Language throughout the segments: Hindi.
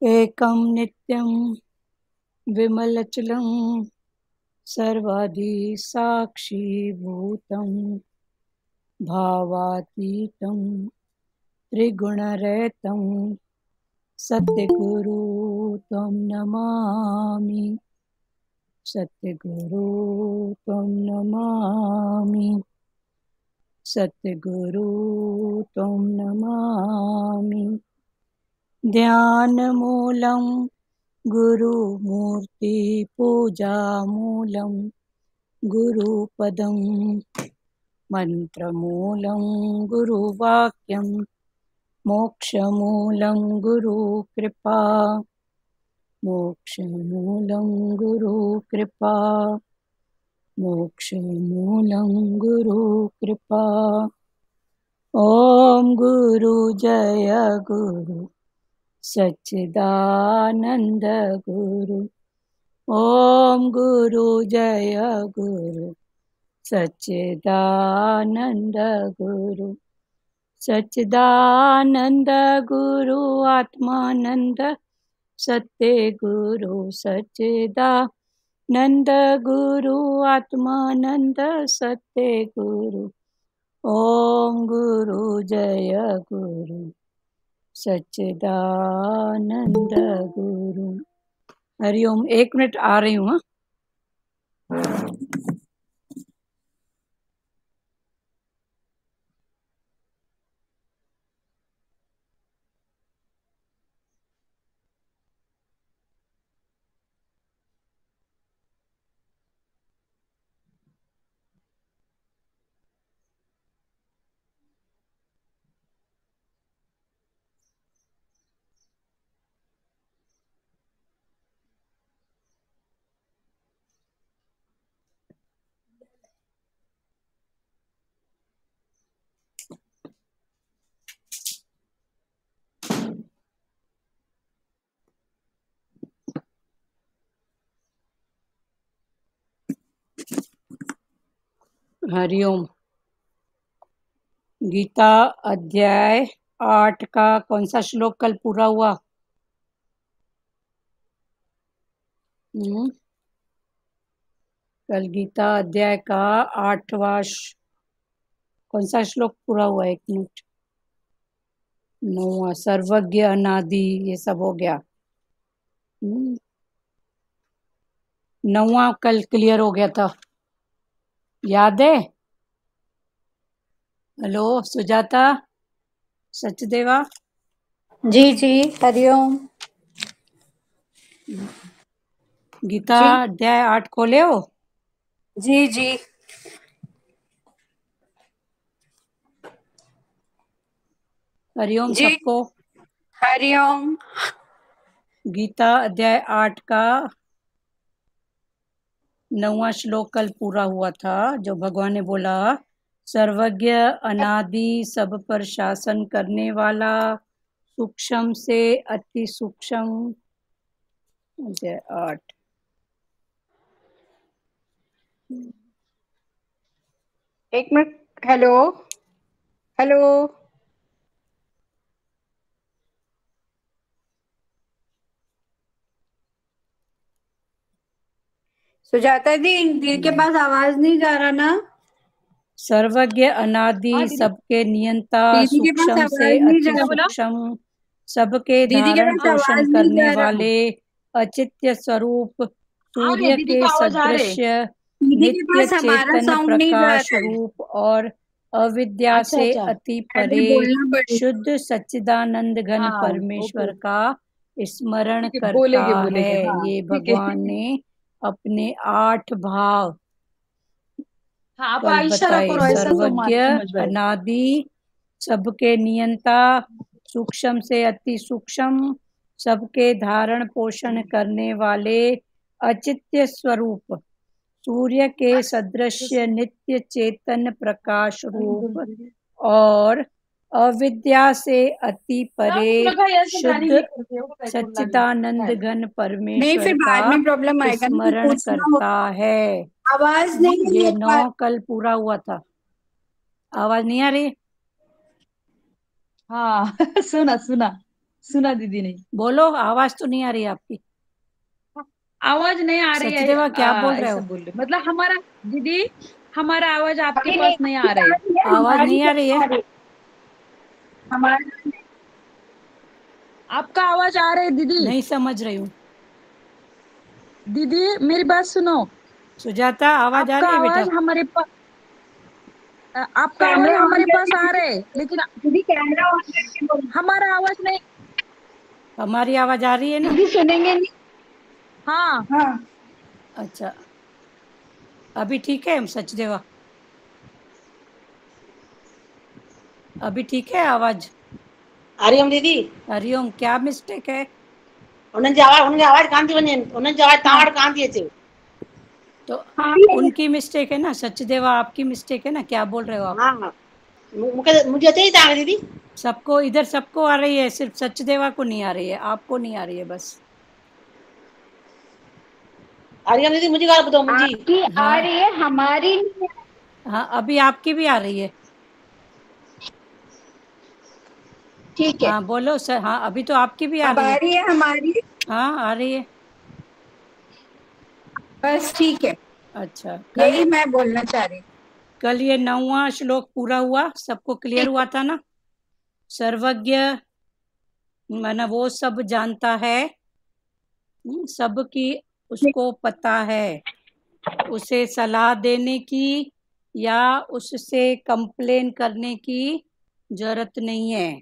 एकं नित्यं विमलचलं सर्वादि साक्षीभूतं भावातीतं त्रिगुणरहितं सद्गुरु त्वं नमामि। सद्गुरु त्वं नमामि। सद्गुरु त्वं नमामि। ध्यानमूलं गुरुमूर्ति पूजामूलं गुरुपदं मन्त्रमूलं गुरुवाक्यं मोक्षमूलं गुरुकृपा। मोक्षमूलं गुरुकृपा। मोक्षमूलं गुरुकृपा। ॐ गुरु जय गुरु सच्चिदानंद गुरु। ॐ गुरु जय गुरु सच्चिदानंद गुरु। सच्चिदानंद गुरु आत्मानंद सत्य गुरु सच्चिदानंद गुरु आत्मानंद सत्य गुरु। ओम गुरु जय गुरु सच्चिदानंद गुरु। हरिओम। 1 मिनट आ रही हूँ। हरिओम। गीता अध्याय 8 का कौन सा श्लोक कल पूरा हुआ? कल गीता अध्याय का 8वां कौन सा श्लोक पूरा हुआ? 1 मिनट। 9वां सर्वज्ञ अनादि ये सब हो गया। 9वां कल क्लियर हो गया था, याद है? हेलो सुजाता, सचदेवा। जी जी हरिओम। गीता अध्याय 8 खोले हो? जी जी हरिओम जी सबको। हरिओम। गीता अध्याय 8 का 9वां श्लोक कल पूरा हुआ था, जो भगवान ने बोला सर्वज्ञ अनादि सब पर शासन करने वाला सूक्ष्म से अति सूक्ष्म। अध्याय 8। एक minute. Hello hello. Sujata di के पास आवाज नहीं जा रहा ना? सर्वज्ञ अनादि सबके नियंता दीदी के पास सूक्ष्म से आवाज नहीं अति जा रहा। सूक्ष्म सबके दीदी के धारण पास पोषण आवाज नहीं करने जा रहा। वाले अचित्य स्वरूप सूर्य दीदी के का आवाज आ रहे। सदृश दीदी के नित्य पास हमारा चेतन साउंड नहीं जा प्रकाश रहा है। रूप और अविद्या अच्छा से अच्छा, अति ऐसे परे बोलना पड़ेगा। शुद्ध सच्चिदानंद घन हाँ परमेश्वर ओके, का स्मरण ठीक है, करता बोलेगे है। हाँ ये ठीक है। भगवान ने अपने 8 भाव हाँ आप कल इशारा बताए। करो ऐसा तो सर्वज्ञ समझ गए। अनादि सबके नियंता सूक्ष्म से अति सूक्ष्म सबके धारण पोषण करने वाले अचित्य स्वरूप सूर्य के सदृश नित्य चेतन प्रकाश रूप और अविद्या से अति परे शुद्ध सच्चिदानंद घन नहीं परमेश्वर फिर का बाद में प्रॉब्लम आएगा ना, फिर स्मरण पूछना करता होगा। है। आवाज नहीं ये है 9 कल पूरा हुआ था। आवाज नहीं आ रही? हाँ सुना सुना। सुना दीदी ने। बोलो, आवाज तो नहीं आ रही आपकी। आवाज नहीं आ रही है। सचदेवा क्या बोल रहे ऐसा हो? बोल रहे मतलब हमारा दीदी, हमारा आवाज आपके अभी पास नहीं नहीं आ रहा है। आवाज हमारी नहीं आ रही है? हमारा आपका आवाज आ रहा है दीदी। नहीं समझ रही हूँ। दीदी मेरी बात सुनो। सुजाता, आवाज आ आपका रही है बेटा? आवाज हमारे पास, आपका आवाज कैमरा ऑन हमारे पास आ करके रहा है, लेकिन दीदी कैमरा ऑन करके बोलो। हमारा आवाज नहीं। हमारी आवाज आ रही है ना? दीदी सुनेंगे नहीं। हाँ। हाँ अच्छा, अभी ठीक है सचदेवा? अभी ठीक है आवाज? हरिओम दीदी। हरिओम, क्या मिस्टेक है? उनकी आवाज कान थी वञे, उन्हनि जी आवाज तव्हां वटि कान थी अचे। तो हाँ उनकी मिस्टेक है ना सचदेवा, आपकी मिस्टेक है ना? क्या बोल रहे हो आप? हाँ हाँ, मूंखे मुंहिंजी अचे थी तव्हांखे दीदी। सबको इधर सबको आ रही है, सिर्फ सचदेवा को नहीं आ रही है, आपको नहीं आ रही है बस। हरिओम दीदी, मुंहिंजी ॻाल्हि ॿुधो मुंहिंजी। आपकी आ हाँ रही है, हमारी नहीं है। हाँ, अभी आपकी भी आ रही है। ठीक है, हाँ बोलो सर, हाँ अभी तो आपकी भी आ अब रही आ है। रही है हमारी। हाँ आ रही है। बस ठीक है, अच्छा, यही मैं बोलना चाह रही हूँ। कल ये 9वां श्लोक पूरा हुआ, सबको क्लियर हुआ था ना? सर्वज्ञ माना वो सब जानता है, सब की उसको पता है, उसे सलाह देने की या उससे कंप्लेन करने की जरूरत नहीं है।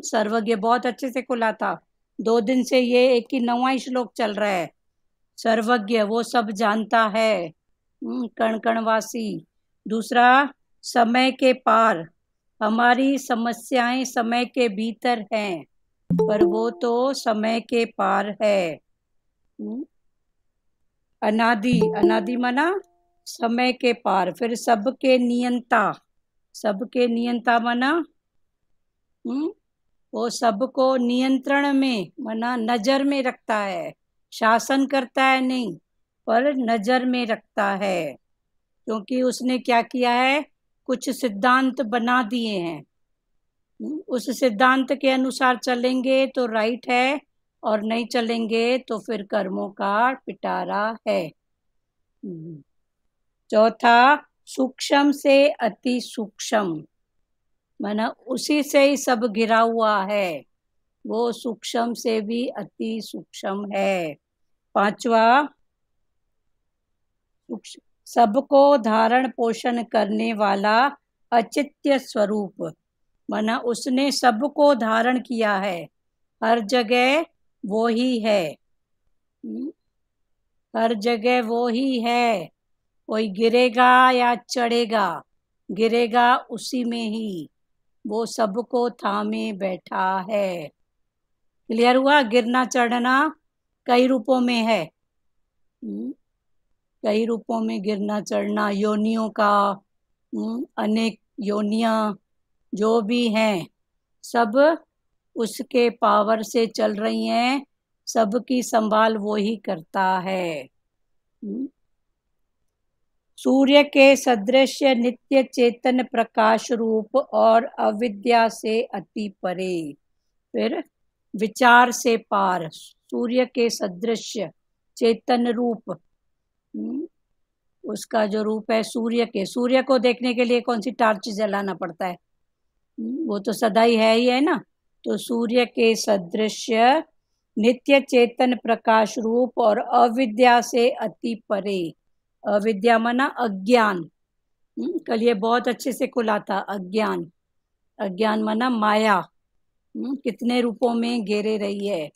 सर्वज्ञ बहुत अच्छे से खुला था। 2 दिन से ये एक ही 9वां श्लोक चल रहा है। सर्वज्ञ वो सब जानता है, कण कणवासी। दूसरा, समय के पार, हमारी समस्याएं समय के भीतर हैं, पर वो तो समय के पार है। अनादि, अनादि माना समय के पार। फिर सबके नियंता, सबके नियंता माना वो सबको नियंत्रण में माना नजर में रखता है, शासन करता है नहीं, पर नजर में रखता है। क्योंकि उसने क्या किया है, कुछ सिद्धांत बना दिए हैं, उस सिद्धांत के अनुसार चलेंगे तो राइट है, और नहीं चलेंगे तो फिर कर्मों का पिटारा है। चौथा, सूक्ष्म से अति सूक्ष्म, माना उसी से ही सब घिरा हुआ है, वो सूक्ष्म से भी अति सूक्ष्म है। पांचवा, सबको धारण पोषण करने वाला अचित्य स्वरूप, माना उसने सबको धारण किया है, हर जगह वो ही है, हर जगह वो ही है। कोई गिरेगा या चढ़ेगा, गिरेगा उसी में ही, वो सबको थामे बैठा है। क्लियर हुआ? गिरना चढ़ना कई रूपों में है, कई रूपों में गिरना चढ़ना, योनियों का, अनेक योनियां जो भी हैं, सब उसके पावर से चल रही हैं, सबकी संभाल वो ही करता है। सूर्य के सदृश नित्य चेतन प्रकाश रूप और अविद्या से अति परे। फिर विचार से पार, सूर्य के सदृश चेतन रूप, उसका जो रूप है सूर्य के, सूर्य को देखने के लिए कौन सी टार्च जलाना पड़ता है? वो तो सदा ही है ही है ना। तो सूर्य के सदृश नित्य चेतन प्रकाश रूप और अविद्या से अति परे। अविद्या माना अज्ञान, कल ये बहुत अच्छे से खुला था। अज्ञान, अज्ञान माना माया, कितने रूपों में घेरे रही है,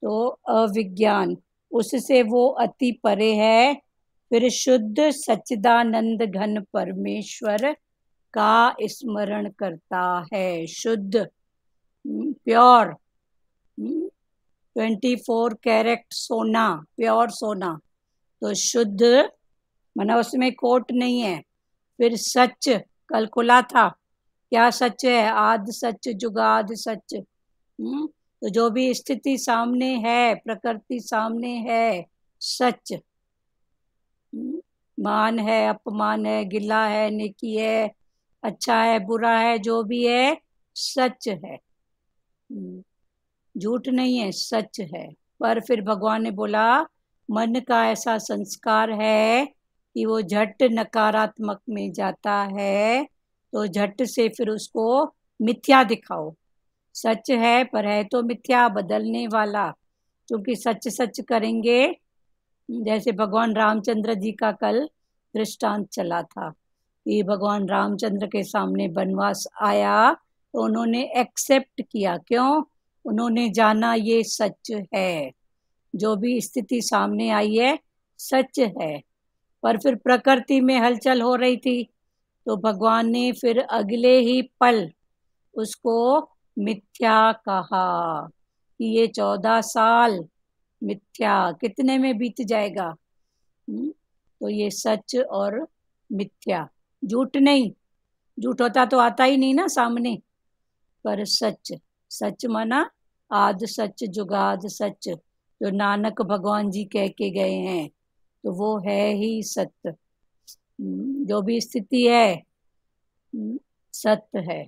तो अविज्ञान, उससे वो अति परे है। फिर शुद्ध सच्चिदानंद घन परमेश्वर का स्मरण करता है, शुद्ध, प्योर, 24 कैरेट सोना, प्योर सोना, तो शुद्ध माना उसमें खोट नहीं है। फिर सच, कल खुला था, क्या सच है? आद सच जुगाद सच। तो जो भी स्थिति सामने है, प्रकृति सामने है, सच, मान है, अपमान है, गिला है, नेकी है, अच्छा है, बुरा है, जो भी है सच है। झूठ नहीं है, सच है। पर फिर भगवान ने बोला मन का ऐसा संस्कार है कि वो झट नकारात्मक में जाता है, तो झट से फिर उसको मिथ्या दिखाओ। सच है पर है तो मिथ्या, बदलने वाला। क्योंकि सच सच करेंगे, जैसे भगवान रामचंद्र जी का कल दृष्टांत चला था कि भगवान रामचंद्र के सामने वनवास आया तो उन्होंने एक्सेप्ट किया। क्यों? उन्होंने जाना ये सच है, जो भी स्थिति सामने आई है सच है। पर फिर प्रकृति में हलचल हो रही थी, तो भगवान ने फिर अगले ही पल उसको मिथ्या कहा कि ये 14 साल मिथ्या कितने में बीत जाएगा। तो ये सच और मिथ्या, झूठ नहीं। झूठ होता तो आता ही नहीं ना सामने, पर सच। सच माना आद सच जुगाद सच, जो नानक भगवान जी कह के गए हैं, तो वो है ही सत्य। जो भी स्थिति है सत्य है।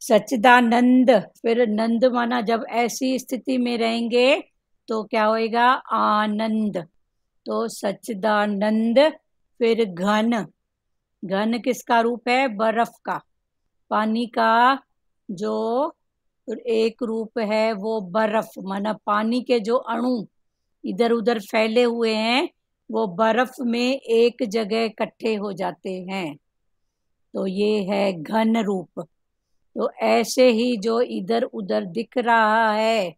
सच्चिदानंद, फिर नंद माना जब ऐसी स्थिति में रहेंगे तो क्या होएगा? आनंद। तो सच्चिदानंद। फिर घन, घन किसका रूप है? बर्फ का। पानी का जो एक रूप है वो बर्फ, माना पानी के जो अणु इधर उधर फैले हुए हैं वो बर्फ में एक जगह इकट्ठे हो जाते हैं, तो ये है घन रूप। तो ऐसे ही जो इधर उधर दिख रहा है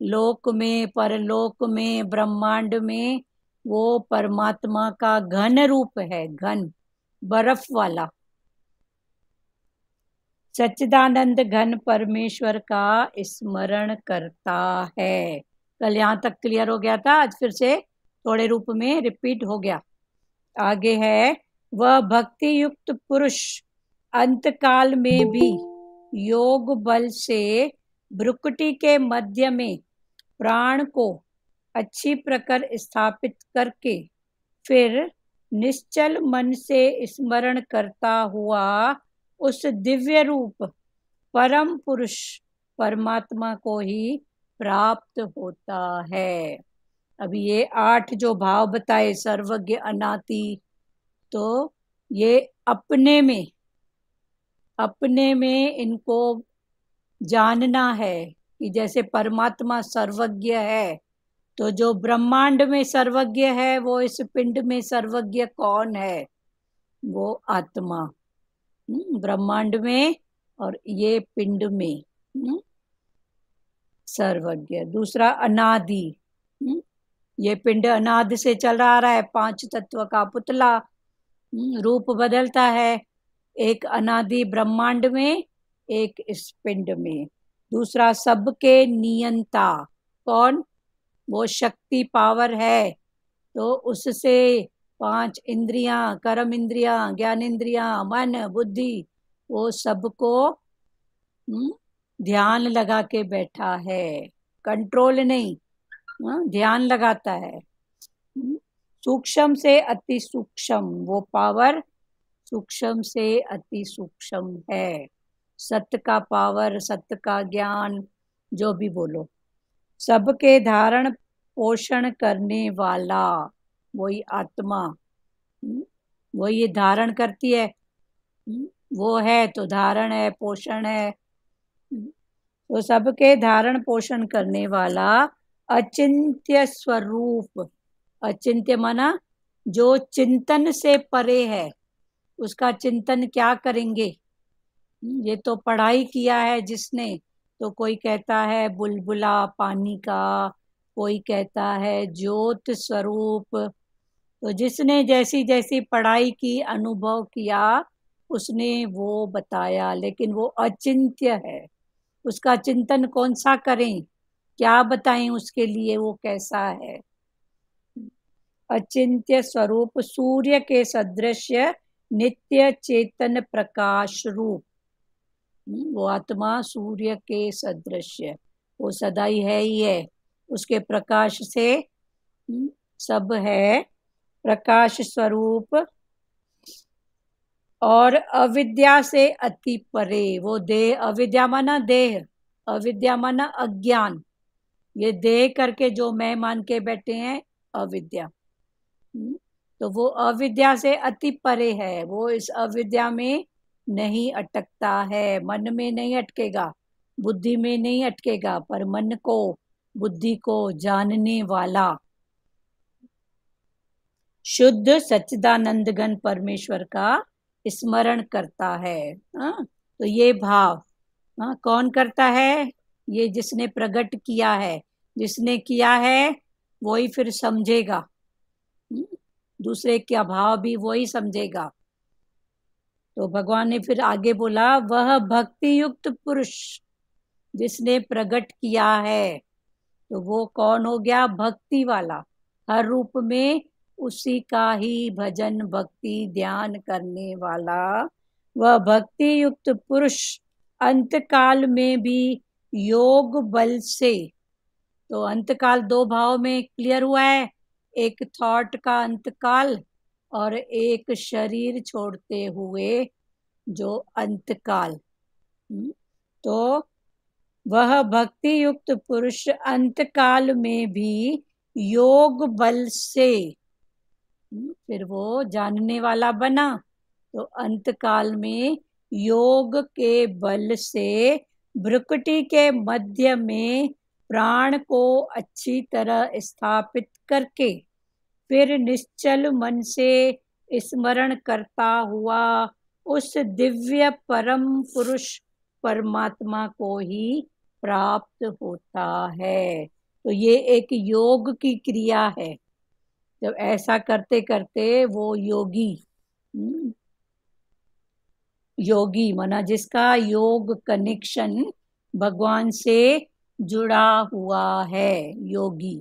लोक में, परलोक में, ब्रह्मांड में, वो परमात्मा का घन रूप है, घन बर्फ वाला। सच्चिदानंद घन परमेश्वर का स्मरण करता है। कल यहाँ तक क्लियर हो गया था, आज फिर से थोड़े रूप में रिपीट हो गया। आगे है, वह भक्ति युक्त पुरुष अंतकाल में भी योग बल से भ्रुकुटी के मध्य में प्राण को अच्छी प्रकार स्थापित करके फिर निश्चल मन से स्मरण करता हुआ उस दिव्य रूप परम पुरुष परमात्मा को ही प्राप्त होता है। अभी ये 8 जो भाव बताए, सर्वज्ञ, अनादि, तो ये अपने में इनको जानना है कि जैसे परमात्मा सर्वज्ञ है, तो जो ब्रह्मांड में सर्वज्ञ है वो इस पिंड में सर्वज्ञ कौन है? वो आत्मा, ब्रह्मांड में और ये पिंड में सर्वज्ञ। दूसरा अनादि, ये पिंड अनादि से चल रहा है, 5 तत्व का पुतला, रूप बदलता है, एक अनादि ब्रह्मांड में, एक इस पिंड में। दूसरा सबके नियंता, कौन? वो शक्ति, पावर है, तो उससे 5 इंद्रियां, कर्म इंद्रियां, ज्ञान इंद्रियां, मन, बुद्धि, वो सबको ध्यान लगा के बैठा है, कंट्रोल नहीं, ध्यान लगाता है। सूक्ष्म से अति सूक्ष्म, वो पावर सूक्ष्म से अति सूक्ष्म है। सत्य का पावर, सत्य का ज्ञान, जो भी बोलो, सबके धारण पोषण करने वाला वही आत्मा, वो ये धारण करती है, वो है तो धारण है, पोषण है। तो सबके धारण पोषण करने वाला अचिंत्य स्वरूप। अचिंत्य माना जो चिंतन से परे है, उसका चिंतन क्या करेंगे? ये तो पढ़ाई किया है जिसने, तो कोई कहता है बुलबुला पानी का, कोई कहता है ज्योत स्वरूप। तो जिसने जैसी जैसी पढ़ाई की, अनुभव किया, उसने वो बताया, लेकिन वो अचिंत्य है। उसका चिंतन कौन सा करें, क्या बताएं उसके लिए, वो कैसा है? अचिंत्य स्वरूप, सूर्य के सदृश नित्य चेतन प्रकाश रूप। वो आत्मा सूर्य के सदृश, वो सदा ही है ही है, उसके प्रकाश से सब है, प्रकाश स्वरूप। और अविद्या से अति परे, वो देह, अविद्या माना देह, अविद्या माना अज्ञान, ये देह करके जो मैं मान के बैठे हैं अविद्या। तो वो अविद्या से अति परे है, वो इस अविद्या में नहीं अटकता है, मन में नहीं अटकेगा, बुद्धि में नहीं अटकेगा, पर मन को बुद्धि को जानने वाला शुद्ध सच्चिदानंद घन परमेश्वर का स्मरण करता है। तो ये भाव कौन करता है? ये जिसने प्रकट किया है, जिसने किया है वही फिर समझेगा, दूसरे का भाव भी वही समझेगा। तो भगवान ने फिर आगे बोला, वह भक्ति युक्त पुरुष जिसने प्रकट किया है, तो वो कौन हो गया? भक्ति वाला, हर रूप में उसी का ही भजन भक्ति ध्यान करने वाला। वह भक्ति युक्त पुरुष अंतकाल में भी योग बल से, तो अंतकाल दो भाव में क्लियर हुआ है, एक थॉट का अंतकाल और एक शरीर छोड़ते हुए जो अंतकाल। तो वह भक्ति युक्त पुरुष अंतकाल में भी योग बल से, फिर वो जानने वाला बना, तो अंतकाल में योग के बल से भ्रुकुटी के मध्य में प्राण को अच्छी तरह स्थापित करके फिर निश्चल मन से स्मरण करता हुआ उस दिव्य परम पुरुष परमात्मा को ही प्राप्त होता है। तो ये एक योग की क्रिया है। जब ऐसा करते करते वो योगी, योगी माना जिसका योग कनेक्शन भगवान से जुड़ा हुआ है, योगी।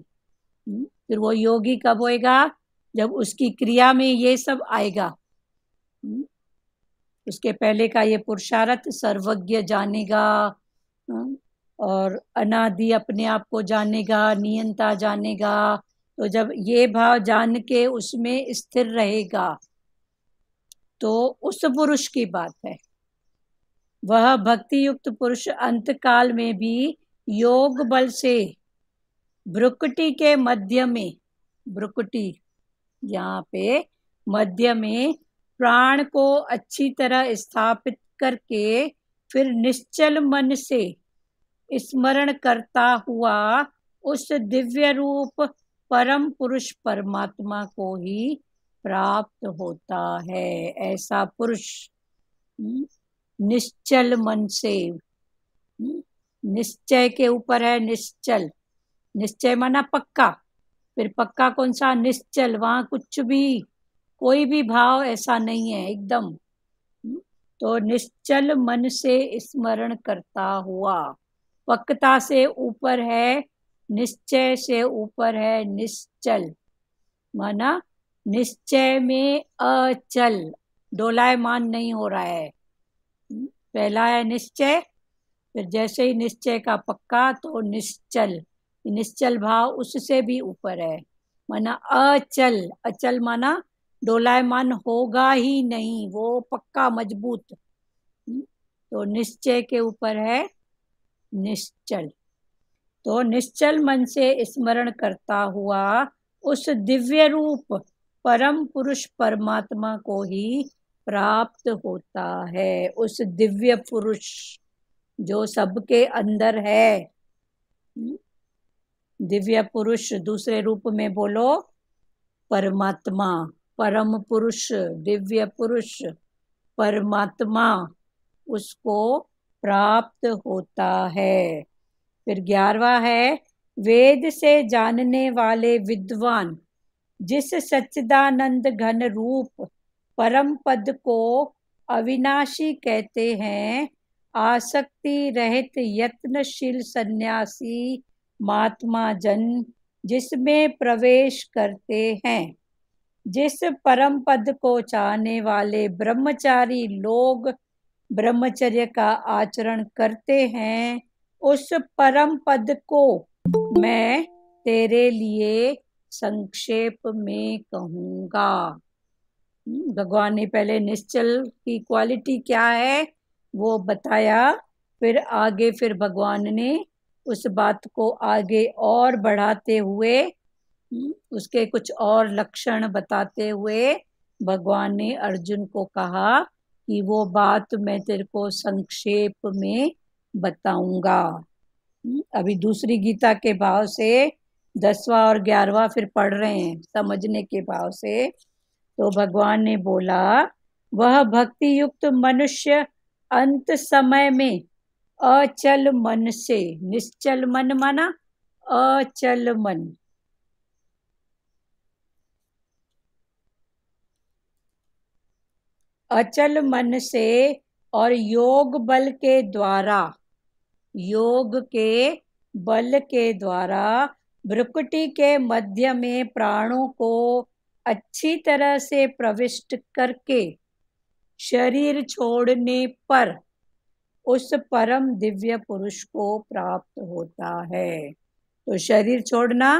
फिर वो योगी कब होएगा? जब उसकी क्रिया में ये सब आएगा। उसके पहले का ये पुरुषार्थ सर्वज्ञ जानेगा और अनादि अपने आप को जानेगा, नियंता जानेगा। तो जब ये भाव जान के उसमें स्थिर रहेगा तो उस पुरुष की बात है। वह भक्ति युक्त पुरुष अंतकाल में भी योग बल से भ्रुकुटी के मध्य में, भ्रुकुटी यहाँ पे मध्य में प्राण को अच्छी तरह स्थापित करके फिर निश्चल मन से स्मरण करता हुआ उस दिव्य रूप परम पुरुष परमात्मा को ही प्राप्त होता है। ऐसा पुरुष निश्चल मन से, निश्चय के ऊपर है निश्चल, निश्चय माना पक्का, फिर पक्का कौन सा? निश्चल, वहां कुछ भी कोई भी भाव ऐसा नहीं है, एकदम। तो निश्चल मन से स्मरण करता हुआ, पक्कता से ऊपर है, निश्चय से ऊपर है निश्चल, माना निश्चय में अचल, डोलायमान नहीं हो रहा है। पहला है निश्चय, फिर जैसे ही निश्चय का पक्का तो निश्चल, निश्चल भाव उससे भी ऊपर है, माना अचल, अचल माना डोलायमान होगा ही नहीं, वो पक्का मजबूत। तो निश्चय के ऊपर है निश्चल। तो निश्चल मन से स्मरण करता हुआ उस दिव्य रूप परम पुरुष परमात्मा को ही प्राप्त होता है। उस दिव्य पुरुष जो सबके अंदर है। दिव्य पुरुष दूसरे रूप में बोलो परमात्मा, परम पुरुष, दिव्य पुरुष, परमात्मा, उसको प्राप्त होता है। फिर 11वां है, वेद से जानने वाले विद्वान जिस सच्चिदानंद घन रूप परम पद को अविनाशी कहते हैं, आसक्ति रहित यत्नशील सन्यासी महात्मा जन जिसमें प्रवेश करते हैं, जिस परम पद को चाहने वाले ब्रह्मचारी लोग ब्रह्मचर्य का आचरण करते हैं, उस परम पद को मैं तेरे लिए संक्षेप में कहूँगा। भगवान ने पहले निश्चल की क्वालिटी क्या है वो बताया, फिर आगे फिर भगवान ने उस बात को आगे और बढ़ाते हुए उसके कुछ और लक्षण बताते हुए भगवान ने अर्जुन को कहा कि वो बात मैं तेरे को संक्षेप में बताऊंगा। अभी दूसरी गीता के भाव से 10वां और 11वां फिर पढ़ रहे हैं समझने के भाव से। तो भगवान ने बोला, वह भक्ति युक्त मनुष्य अंत समय में अचल मन से, निश्चल मन माना अचल मन, अचल मन से और योग बल के द्वारा, योग के बल के द्वारा भ्रुकुटी के मध्य में प्राणों को अच्छी तरह से प्रविष्ट करके शरीर छोड़ने पर उस परम दिव्य पुरुष को प्राप्त होता है। तो शरीर छोड़ना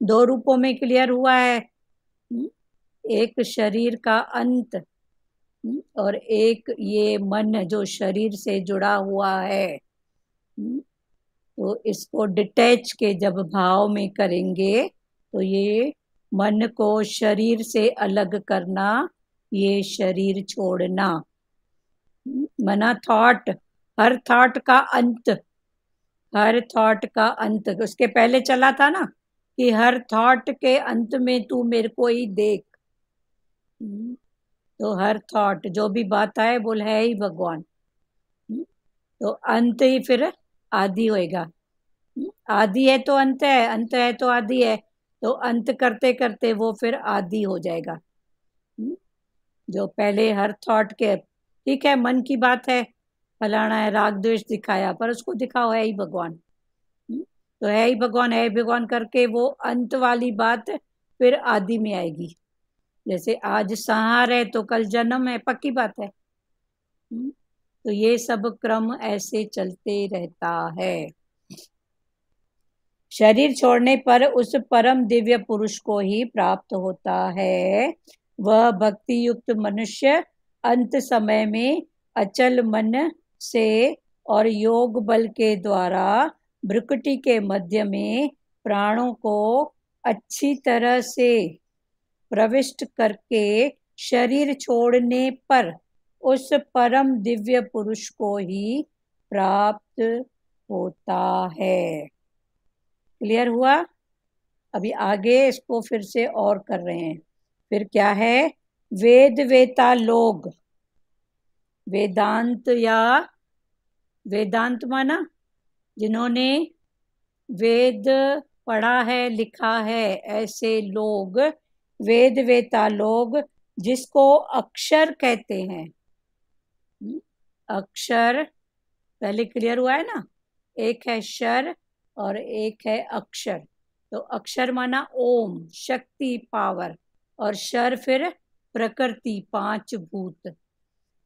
2 रूपों में क्लियर हुआ है, एक शरीर का अंत और एक ये मन जो शरीर से जुड़ा हुआ है। तो इसको डिटैच के जब भाव में करेंगे तो ये मन को शरीर से अलग करना, ये शरीर छोड़ना। मना थॉट, हर थॉट का अंत, हर थॉट का अंत। उसके पहले चला था ना कि हर थॉट के अंत में तू मेरे को ही देख। तो हर थॉट जो भी बात आए बोल है ही भगवान। तो अंत ही फिर आदि होएगा। आदि है तो अंत है, अंत है तो आदि है, तो अंत करते करते वो फिर आदि हो जाएगा। जो पहले हर थॉट के, ठीक है मन की बात है, फलाना है राग द्वेष दिखाया, पर उसको दिखाओ है ही भगवान। तो है ही भगवान, है भगवान करके वो अंत वाली बात फिर आदि में आएगी। जैसे आज संहार है तो कल जन्म है, पक्की बात है। तो ये सब क्रम ऐसे चलते रहता है। शरीर छोड़ने पर उस परम दिव्य पुरुष को ही प्राप्त होता है। वह भक्ति युक्त मनुष्य अंत समय में अचल मन से और योग बल के द्वारा भ्रुकुटी के मध्य में प्राणों को अच्छी तरह से प्रविष्ट करके शरीर छोड़ने पर उस परम दिव्य पुरुष को ही प्राप्त होता है। क्लियर हुआ? अभी आगे इसको फिर से और कर रहे हैं। फिर क्या है? वेद वेता लोग, वेदांत या वेदांत माना जिन्होंने वेद पढ़ा है लिखा है, ऐसे लोग वेद वेता लोग जिसको अक्षर कहते हैं। अक्षर पहले क्लियर हुआ है ना, एक है शर और एक है अक्षर। तो अक्षर माना ओम, शक्ति, पावर, और शर फिर प्रकृति, 5 भूत।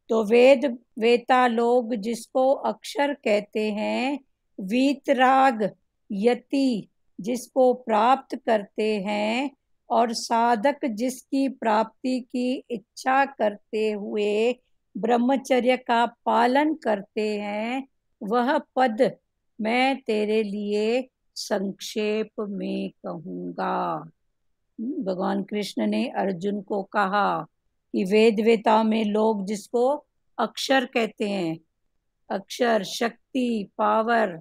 तो वेद वेता लोग जिसको अक्षर कहते हैं, वीतराग यति जिसको प्राप्त करते हैं, और साधक जिसकी प्राप्ति की इच्छा करते हुए ब्रह्मचर्य का पालन करते हैं, वह पद मैं तेरे लिए संक्षेप में कहूँगा। भगवान कृष्ण ने अर्जुन को कहा कि वेद वेता में लोग जिसको अक्षर कहते हैं, अक्षर शक्ति, पावर,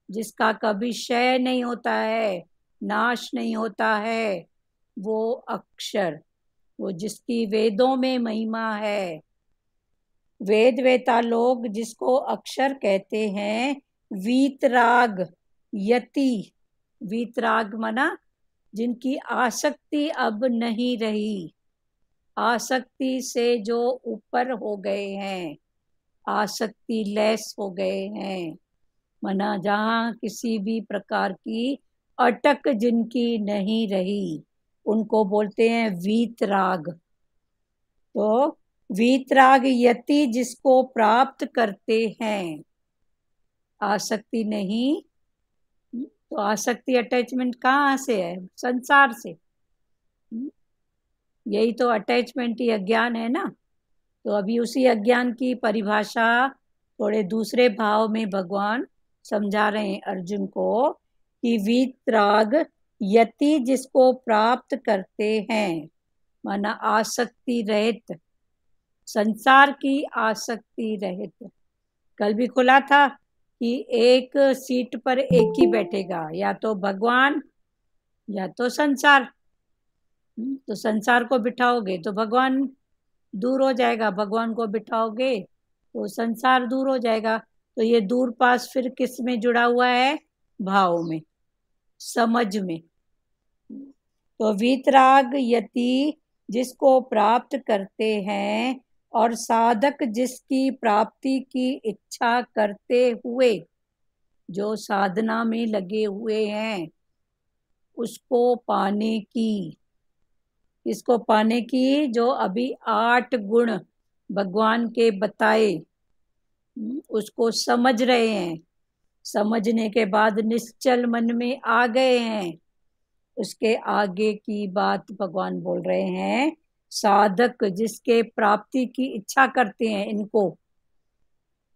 जिसका कभी क्षय नहीं होता है, नाश नहीं होता है, वो अक्षर, वो जिसकी वेदों में महिमा है। वेद वेता लोग जिसको अक्षर कहते हैं, वीतराग यति, वीतराग माना जिनकी आसक्ति अब नहीं रही, आसक्ति से जो ऊपर हो गए हैं, आसक्ति लेस हो गए हैं, माना जहाँ किसी भी प्रकार की अटक जिनकी नहीं रही, उनको बोलते हैं वीतराग। तो वीतराग यति जिसको प्राप्त करते हैं, आसक्ति नहीं। तो आसक्ति अटैचमेंट कहाँ से है? संसार से। यही तो अटैचमेंट ही अज्ञान है ना। तो अभी उसी अज्ञान की परिभाषा थोड़े दूसरे भाव में भगवान समझा रहे हैं अर्जुन को कि वीतराग यति जिसको प्राप्त करते हैं, माना आसक्ति रहित, संसार की आसक्ति रहित। कल भी खुला था कि एक सीट पर एक ही बैठेगा, या तो भगवान या तो संसार। तो संसार को बिठाओगे तो भगवान दूर हो जाएगा, भगवान को बिठाओगे तो संसार दूर हो जाएगा। तो ये दूर पास फिर किस में जुड़ा हुआ है? भाव में, समझ में। तो वीतराग यति जिसको प्राप्त करते हैं और साधक जिसकी प्राप्ति की इच्छा करते हुए जो साधना में लगे हुए हैं, उसको पाने की, इसको पाने की, जो अभी 8 गुण भगवान के बताए उसको समझ रहे हैं, समझने के बाद निश्चल मन में आ गए हैं, उसके आगे की बात भगवान बोल रहे हैं। साधक जिसके प्राप्ति की इच्छा करते हैं, इनको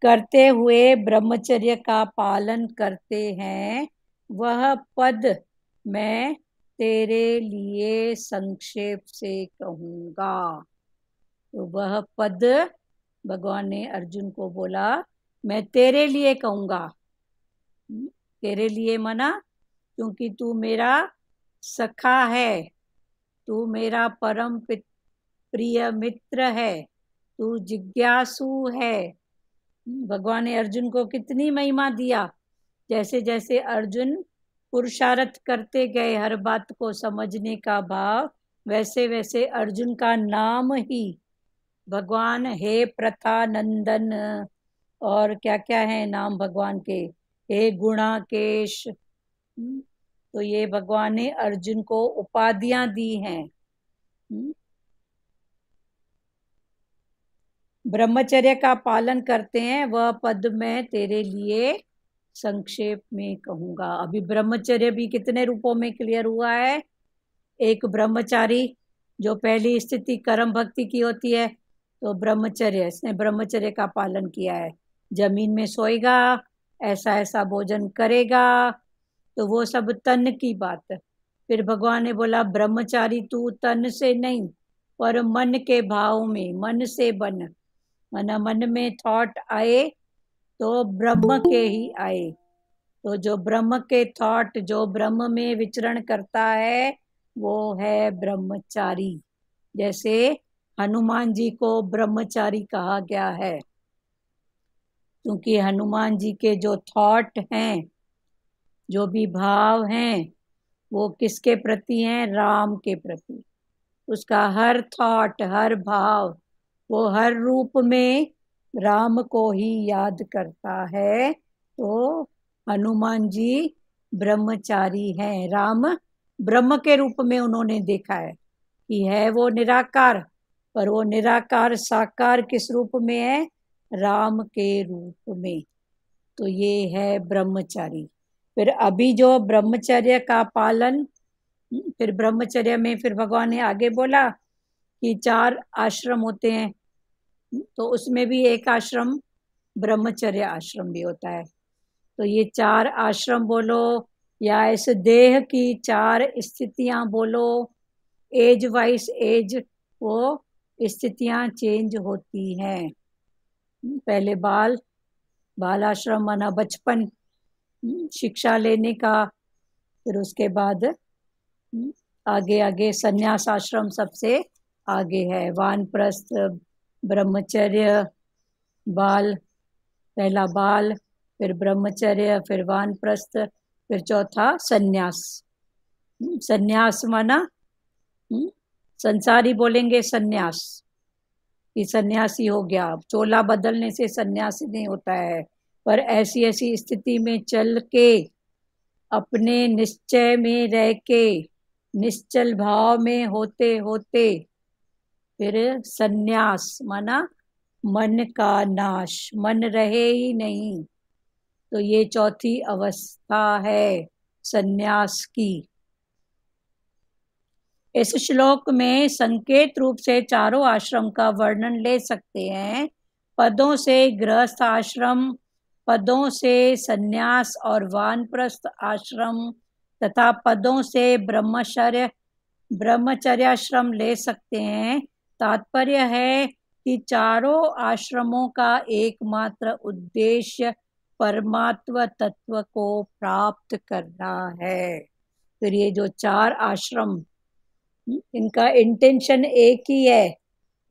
करते हुए ब्रह्मचर्य का पालन करते हैं, वह पद मैं तेरे लिए संक्षेप से कहूँगा। तो वह पद भगवान ने अर्जुन को बोला, मैं तेरे लिए कहूँगा। तेरे लिए मना क्योंकि तू मेरा सखा है, तू मेरा परम प्रिय मित्र है, तू जिज्ञासु है। भगवान ने अर्जुन को कितनी महिमा दिया। जैसे जैसे अर्जुन पुरुषार्थ करते गए हर बात को समझने का भाव, वैसे वैसे अर्जुन का नाम ही भगवान हे प्रथा नंदन, और क्या क्या है नाम भगवान के, हे गुणाकेश। तो ये भगवान ने अर्जुन को उपाधियां दी हैं। ब्रह्मचर्य का पालन करते हैं, वह पद मैं तेरे लिए संक्षेप में कहूँगा। अभी ब्रह्मचर्य भी कितने रूपों में क्लियर हुआ है। एक ब्रह्मचारी जो पहली स्थिति कर्म भक्ति की होती है, तो ब्रह्मचर्य, इसने ब्रह्मचर्य का पालन किया है। जमीन में सोएगा, ऐसा ऐसा भोजन करेगा, तो वो सब तन की बात है। फिर भगवान ने बोला ब्रह्मचारी तू तन से नहीं पर मन के भाव में, मन से बन। मन में थॉट आए तो ब्रह्म के ही आए। तो जो ब्रह्म के थॉट, जो ब्रह्म में विचरण करता है, वो है ब्रह्मचारी। जैसे हनुमान जी को ब्रह्मचारी कहा गया है, क्योंकि हनुमान जी के जो थॉट हैं, जो भी भाव हैं, वो किसके प्रति हैं? राम के प्रति। उसका हर थॉट, हर भाव, वो हर रूप में राम को ही याद करता है। तो हनुमान जी ब्रह्मचारी हैं। राम ब्रह्म के रूप में उन्होंने देखा है कि है वो निराकार, पर वो निराकार साकार किस रूप में है? राम के रूप में। तो ये है ब्रह्मचारी। फिर अभी जो ब्रह्मचर्य का पालन, फिर ब्रह्मचर्य में फिर भगवान ने आगे बोला कि 4 आश्रम होते हैं, तो उसमें भी एक आश्रम ब्रह्मचर्य आश्रम भी होता है। तो ये 4 आश्रम बोलो या इस देह की 4 स्थितियां बोलो, एज वाइज एज वो स्थितियां चेंज होती हैं। पहले बाल आश्रम माना बचपन, शिक्षा लेने का। फिर उसके बाद आगे आगे संन्यास आश्रम सबसे आगे है। वानप्रस्थ, ब्रह्मचर्य, पहला बाल, फिर ब्रह्मचर्य, फिर वानप्रस्थ, फिर चौथा संन्यास। संन्यास माना संसारी बोलेंगे संन्यास, कि सन्यासी हो गया। चोला बदलने से सन्यासी नहीं होता है, पर ऐसी ऐसी स्थिति में चल के, अपने निश्चय में रह के, निश्चल भाव में होते होते फिर सन्यास माना मन का नाश, मन रहे ही नहीं। तो ये चौथी अवस्था है सन्यास की। इस श्लोक में संकेत रूप से 4 आश्रम का वर्णन ले सकते हैं, पदों से गृहस्थ आश्रम, पदों से सन्यास और वानप्रस्थ आश्रम तथा पदों से ब्रह्मचर्याश्रम ले सकते हैं। तात्पर्य है कि चारों आश्रमों का एकमात्र उद्देश्य परमात्म तत्व को प्राप्त करना है। फिर ये जो 4 आश्रम, इनका इंटेंशन एक ही है,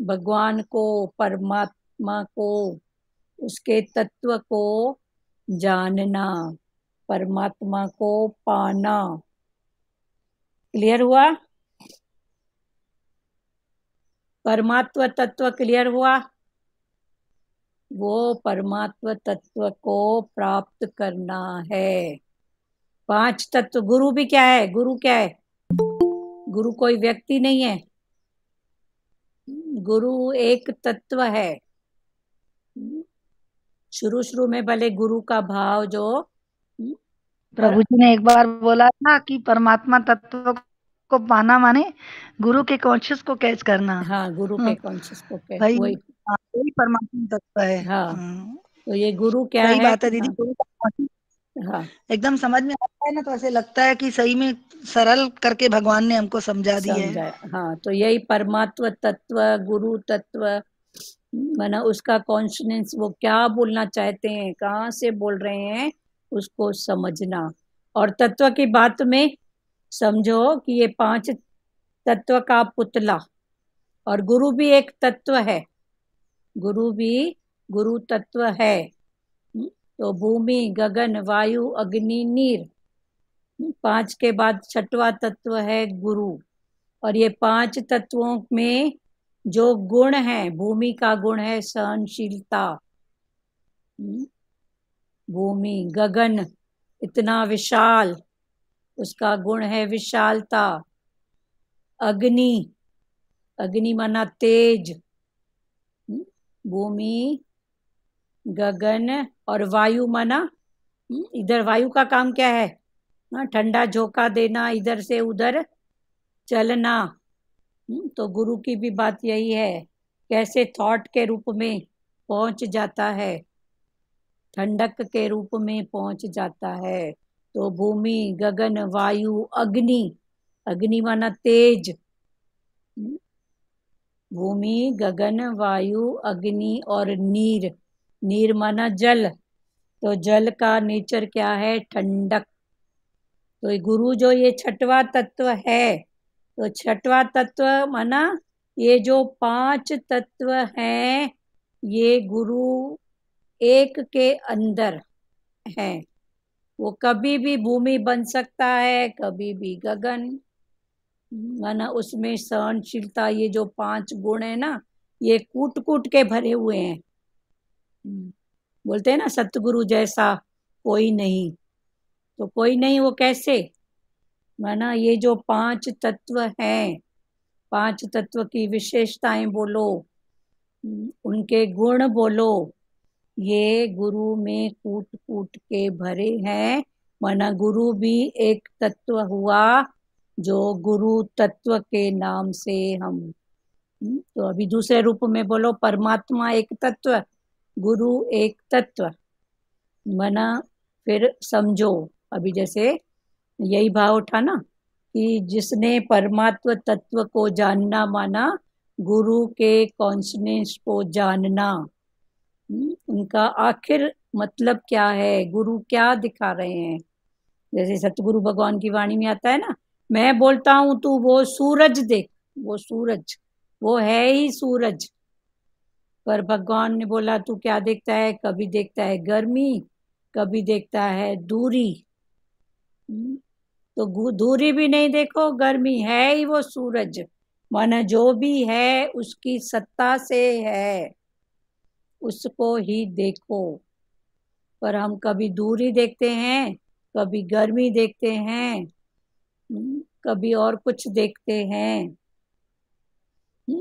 भगवान को, परमात्मा को, उसके तत्व को जानना, परमात्मा को पाना। क्लियर हुआ? परमात्म तत्व क्लियर हुआ? वो परमात्म तत्व को प्राप्त करना है। 5 तत्व। गुरु भी क्या है? गुरु क्या है? गुरु कोई व्यक्ति नहीं है, गुरु एक तत्व है। शुरू शुरू में भले गुरु का भाव जो प्रभु जी ने एक बार बोला था कि परमात्मा तत्व को पाना माने गुरु के कॉन्शियस को कैच करना। हाँ, गुरु के कॉन्शियस को कैच, भाई वही वही परमात्मा तत्व है। हाँ। तो ये गुरु क्या सही है? बात है दीदी। गुरु का conscious हाँ एकदम समझ में आता है ना, तो ऐसे लगता है कि सही में सरल करके भगवान ने हमको समझा दिया है। समझाया। हाँ, तो यही परमात्म तत्व, गुरु तत्व, माना उसका कॉन्शियस, वो क्या बोलना चाहते हैं, कहाँ से बोल रहे हैं, उसको समझना। और तत्व की बात में समझो कि ये 5 तत्व का पुतला, और गुरु भी एक तत्व है, गुरु भी गुरु तत्व है। तो भूमि, गगन, वायु, अग्नि, नीर, 5 के बाद 6वां तत्व है गुरु। और ये 5 तत्वों में जो गुण है, भूमि का गुण है सहनशीलता, भूमि, गगन इतना विशाल, उसका गुण है विशालता। अग्नि, अग्नि माना तेज, भूमि, गगन, और वायु माना, इधर वायु का काम क्या है? ठंडा झोंका देना, इधर से उधर चलना। तो गुरु की भी बात यही है, कैसे थॉट के रूप में पहुंच जाता है, ठंडक के रूप में पहुंच जाता है। तो भूमि, गगन, वायु, अग्नि, अग्नि माना तेज, भूमि, गगन, वायु, अग्नि, और नीर, नीर माना जल। तो जल का नेचर क्या है? ठंडक। तो गुरु जो ये 6वां तत्व है, तो 6वां तत्व माना ये जो 5 तत्व हैं, ये गुरु एक के अंदर है। वो कभी भी भूमि बन सकता है, कभी भी गगन, माना उसमें सहनशीलता, ये जो 5 गुण है ना, ये कूट कूट के भरे हुए हैं। बोलते हैं ना सतगुरु जैसा कोई नहीं, तो कोई नहीं, वो कैसे? माना ये जो 5 तत्व हैं, 5 तत्व की विशेषताएं बोलो, उनके गुण बोलो, ये गुरु में कूट कूट के भरे हैं। माना गुरु भी एक तत्व हुआ, जो गुरु तत्व के नाम से हम। तो अभी दूसरे रूप में बोलो, परमात्मा एक तत्व, गुरु एक तत्व। माना फिर समझो, अभी जैसे यही भाव उठा ना कि जिसने परमात्म तत्व को जानना, माना गुरु के कॉन्शियस को जानना। उनका आखिर मतलब क्या है, गुरु क्या दिखा रहे हैं? जैसे सतगुरु भगवान की वाणी में आता है ना, मैं बोलता हूं तू वो सूरज देख, वो सूरज वो है ही सूरज। पर भगवान ने बोला तू क्या देखता है? कभी देखता है गर्मी, कभी देखता है दूरी। तो दूरी भी नहीं देखो, गर्मी है ही वो सूरज। माना जो भी है उसकी सत्ता से है, उसको ही देखो। पर हम कभी दूरी देखते हैं, कभी गर्मी देखते हैं, कभी और कुछ देखते हैं।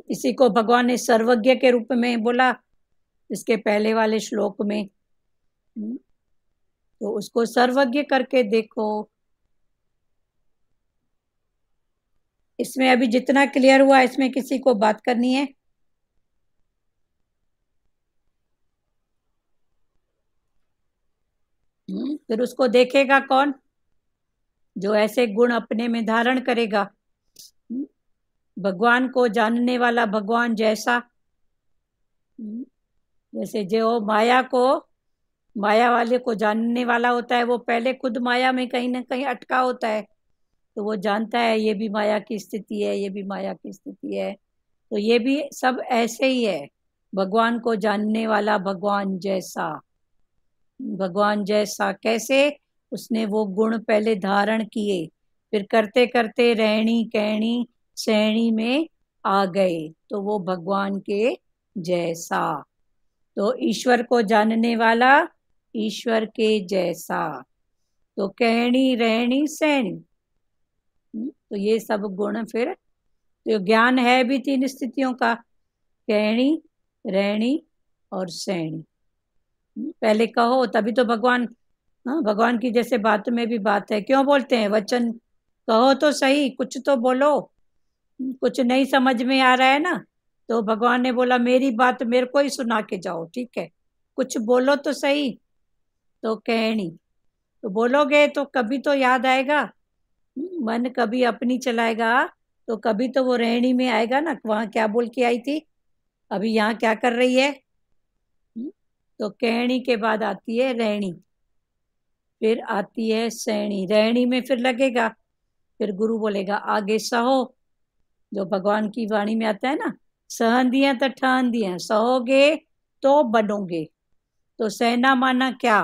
इसी को भगवान ने सर्वज्ञ के रूप में बोला, इसके पहले वाले श्लोक में। तो उसको सर्वज्ञ करके देखो। इसमें अभी जितना क्लियर हुआ, इसमें किसी को बात करनी है? फिर उसको देखेगा कौन? जो ऐसे गुण अपने में धारण करेगा। भगवान को जानने वाला भगवान जैसा। जैसे जो माया वाले को जानने वाला होता है, वो पहले खुद माया में कहीं ना कहीं अटका होता है, तो वो जानता है ये भी माया की स्थिति है, ये भी माया की स्थिति है। तो ये भी सब ऐसे ही है, भगवान को जानने वाला भगवान जैसा। भगवान जैसा कैसे? उसने वो गुण पहले धारण किए, फिर करते करते रहनी कहनी सहनी में आ गए, तो वो भगवान के जैसा। तो ईश्वर को जानने वाला ईश्वर के जैसा। तो कहनी रहनी सहनी, तो ये सब गुण फिर तो ज्ञान है भी 3 स्थितियों का, कहनी रहनी और सहनी। पहले कहो तभी तो भगवान, हाँ भगवान की जैसे बात में भी बात है। क्यों बोलते हैं वचन? कहो तो सही, कुछ तो बोलो। कुछ नहीं समझ में आ रहा है ना, तो भगवान ने बोला मेरी बात मेरे को ही सुना के जाओ, ठीक है, कुछ बोलो तो सही। तो कहनी, तो बोलोगे तो कभी तो याद आएगा। मन कभी अपनी चलाएगा तो कभी तो वो रहनी में आएगा ना, वहां क्या बोल के आई थी, अभी यहाँ क्या कर रही है। तो कहनी के बाद आती है रहनी, फिर आती है सहनी। रहनी में फिर लगेगा, फिर गुरु बोलेगा आगे सहो, जो भगवान की वाणी में आता है ना, सहन दिया तो ठान दिया, सहोगे तो बनोगे। तो सहना माना क्या?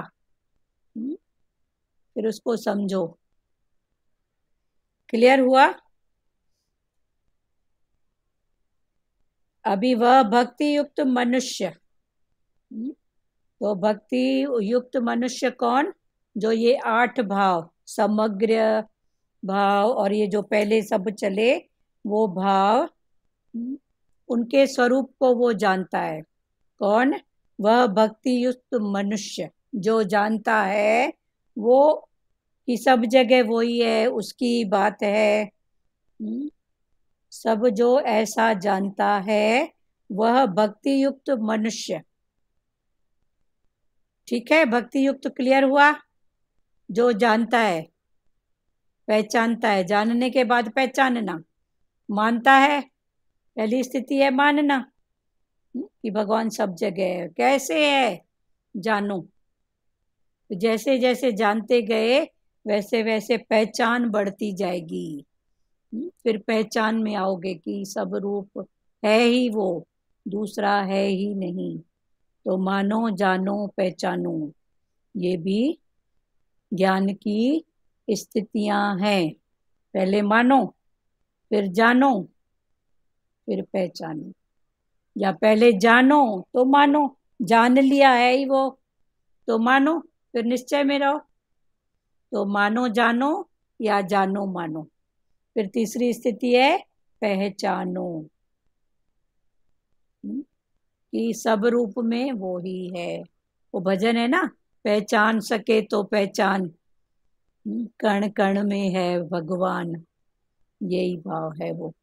फिर उसको समझो। क्लियर हुआ? अभी वह भक्ति युक्त मनुष्य, तो भक्ति युक्त मनुष्य कौन? जो ये 8 भाव, समग्र भाव और ये जो पहले सब चले वो भाव, उनके स्वरूप को वो जानता है। कौन? वह भक्ति युक्त मनुष्य जो जानता है वो कि सब जगह वही है, उसकी बात है। सब जो ऐसा जानता है वह भक्ति युक्त मनुष्य। ठीक है, भक्ति युक्त क्लियर हुआ? जो जानता है, पहचानता है, जानने के बाद पहचानना, मानता है। पहली स्थिति है मानना कि भगवान सब जगह है। कैसे है? जानो। जैसे जैसे जानते गए वैसे वैसे पहचान बढ़ती जाएगी। फिर पहचान में आओगे कि सब रूप है ही वो, दूसरा है ही नहीं। तो मानो जानो पहचानो, ये भी ज्ञान की स्थितियां हैं। पहले मानो, फिर जानो, फिर पहचानो। या पहले जानो तो मानो, जान लिया है ही वो तो मानो, फिर निश्चय में रहो। तो मानो जानो या जानो मानो। फिर तीसरी स्थिति है पहचानो, कि सब रूप में वो ही है। वो भजन है ना, पहचान सके तो पहचान, कण कण में है भगवान। यही भाव है वो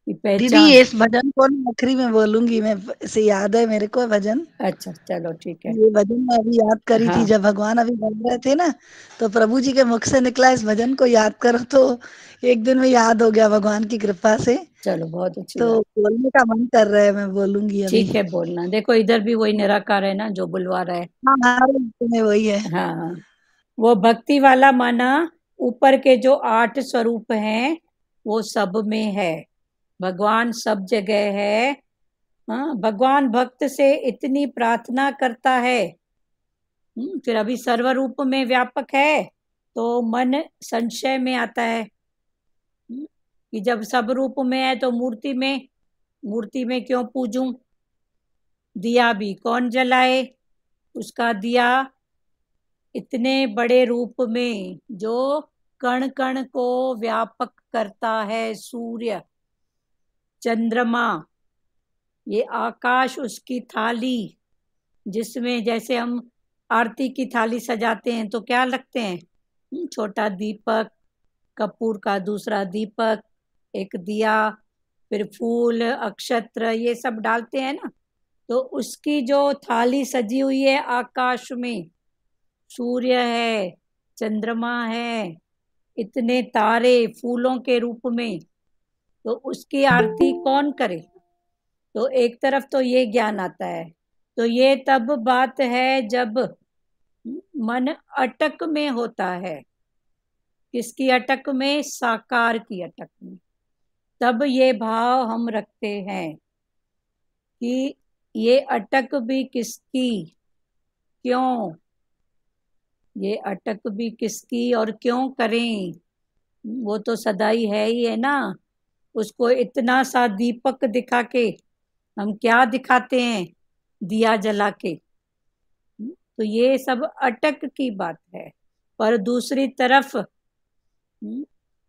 कि दीदी पहचान। इस भजन को ना आखिरी में बोलूंगी मैं, इसे याद है मेरे को भजन। अच्छा चलो ठीक है। ये भजन मैं अभी याद करी थी हाँ जब भगवान अभी बोल रहे थे ना, तो प्रभु जी के मुख से निकला इस भजन को याद करो, तो एक दिन में याद हो गया भगवान की कृपा से। चलो बहुत अच्छी तो बात। बोलने का मन कर रहा है, मैं बोलूंगी अभी। ठीक है बोलना। देखो इधर भी वही निराकार है ना जो बुलवा रहा है। हाँ हर रूप में वही है। हाँ, वो भक्ति वाला माना ऊपर के जो 8 स्वरूप हैं वो सब में है। भगवान सब जगह है। हाँ, भगवान भक्त से इतनी प्रार्थना करता है, फिर अभी सर्व रूप में व्यापक है, तो मन संशय में आता है कि जब सब रूप में है तो मूर्ति में क्यों पूजूं? दिया भी कौन जलाए? उसका दिया इतने बड़े रूप में जो कण कण को व्यापक करता है, सूर्य चंद्रमा, ये आकाश उसकी थाली, जिसमें जैसे हम आरती की थाली सजाते हैं तो क्या लगते हैं? छोटा दीपक, कपूर का दूसरा दीपक, एक दिया, फिर फूल अक्षत्र ये सब डालते हैं ना। तो उसकी जो थाली सजी हुई है आकाश में, सूर्य है, चंद्रमा है, इतने तारे फूलों के रूप में, तो उसकी आरती कौन करे? तो एक तरफ तो ये ज्ञान आता है। तो ये तब बात है जब मन अटक में होता है। किसकी अटक में? साकार की अटक में। तब ये भाव हम रखते हैं कि ये अटक भी किसकी, क्यों, ये अटक भी किसकी और क्यों करें? वो तो सदाई है ही है ना। उसको इतना सा दीपक दिखा के हम क्या दिखाते हैं? दिया जला के। तो ये सब अटक की बात है। पर दूसरी तरफ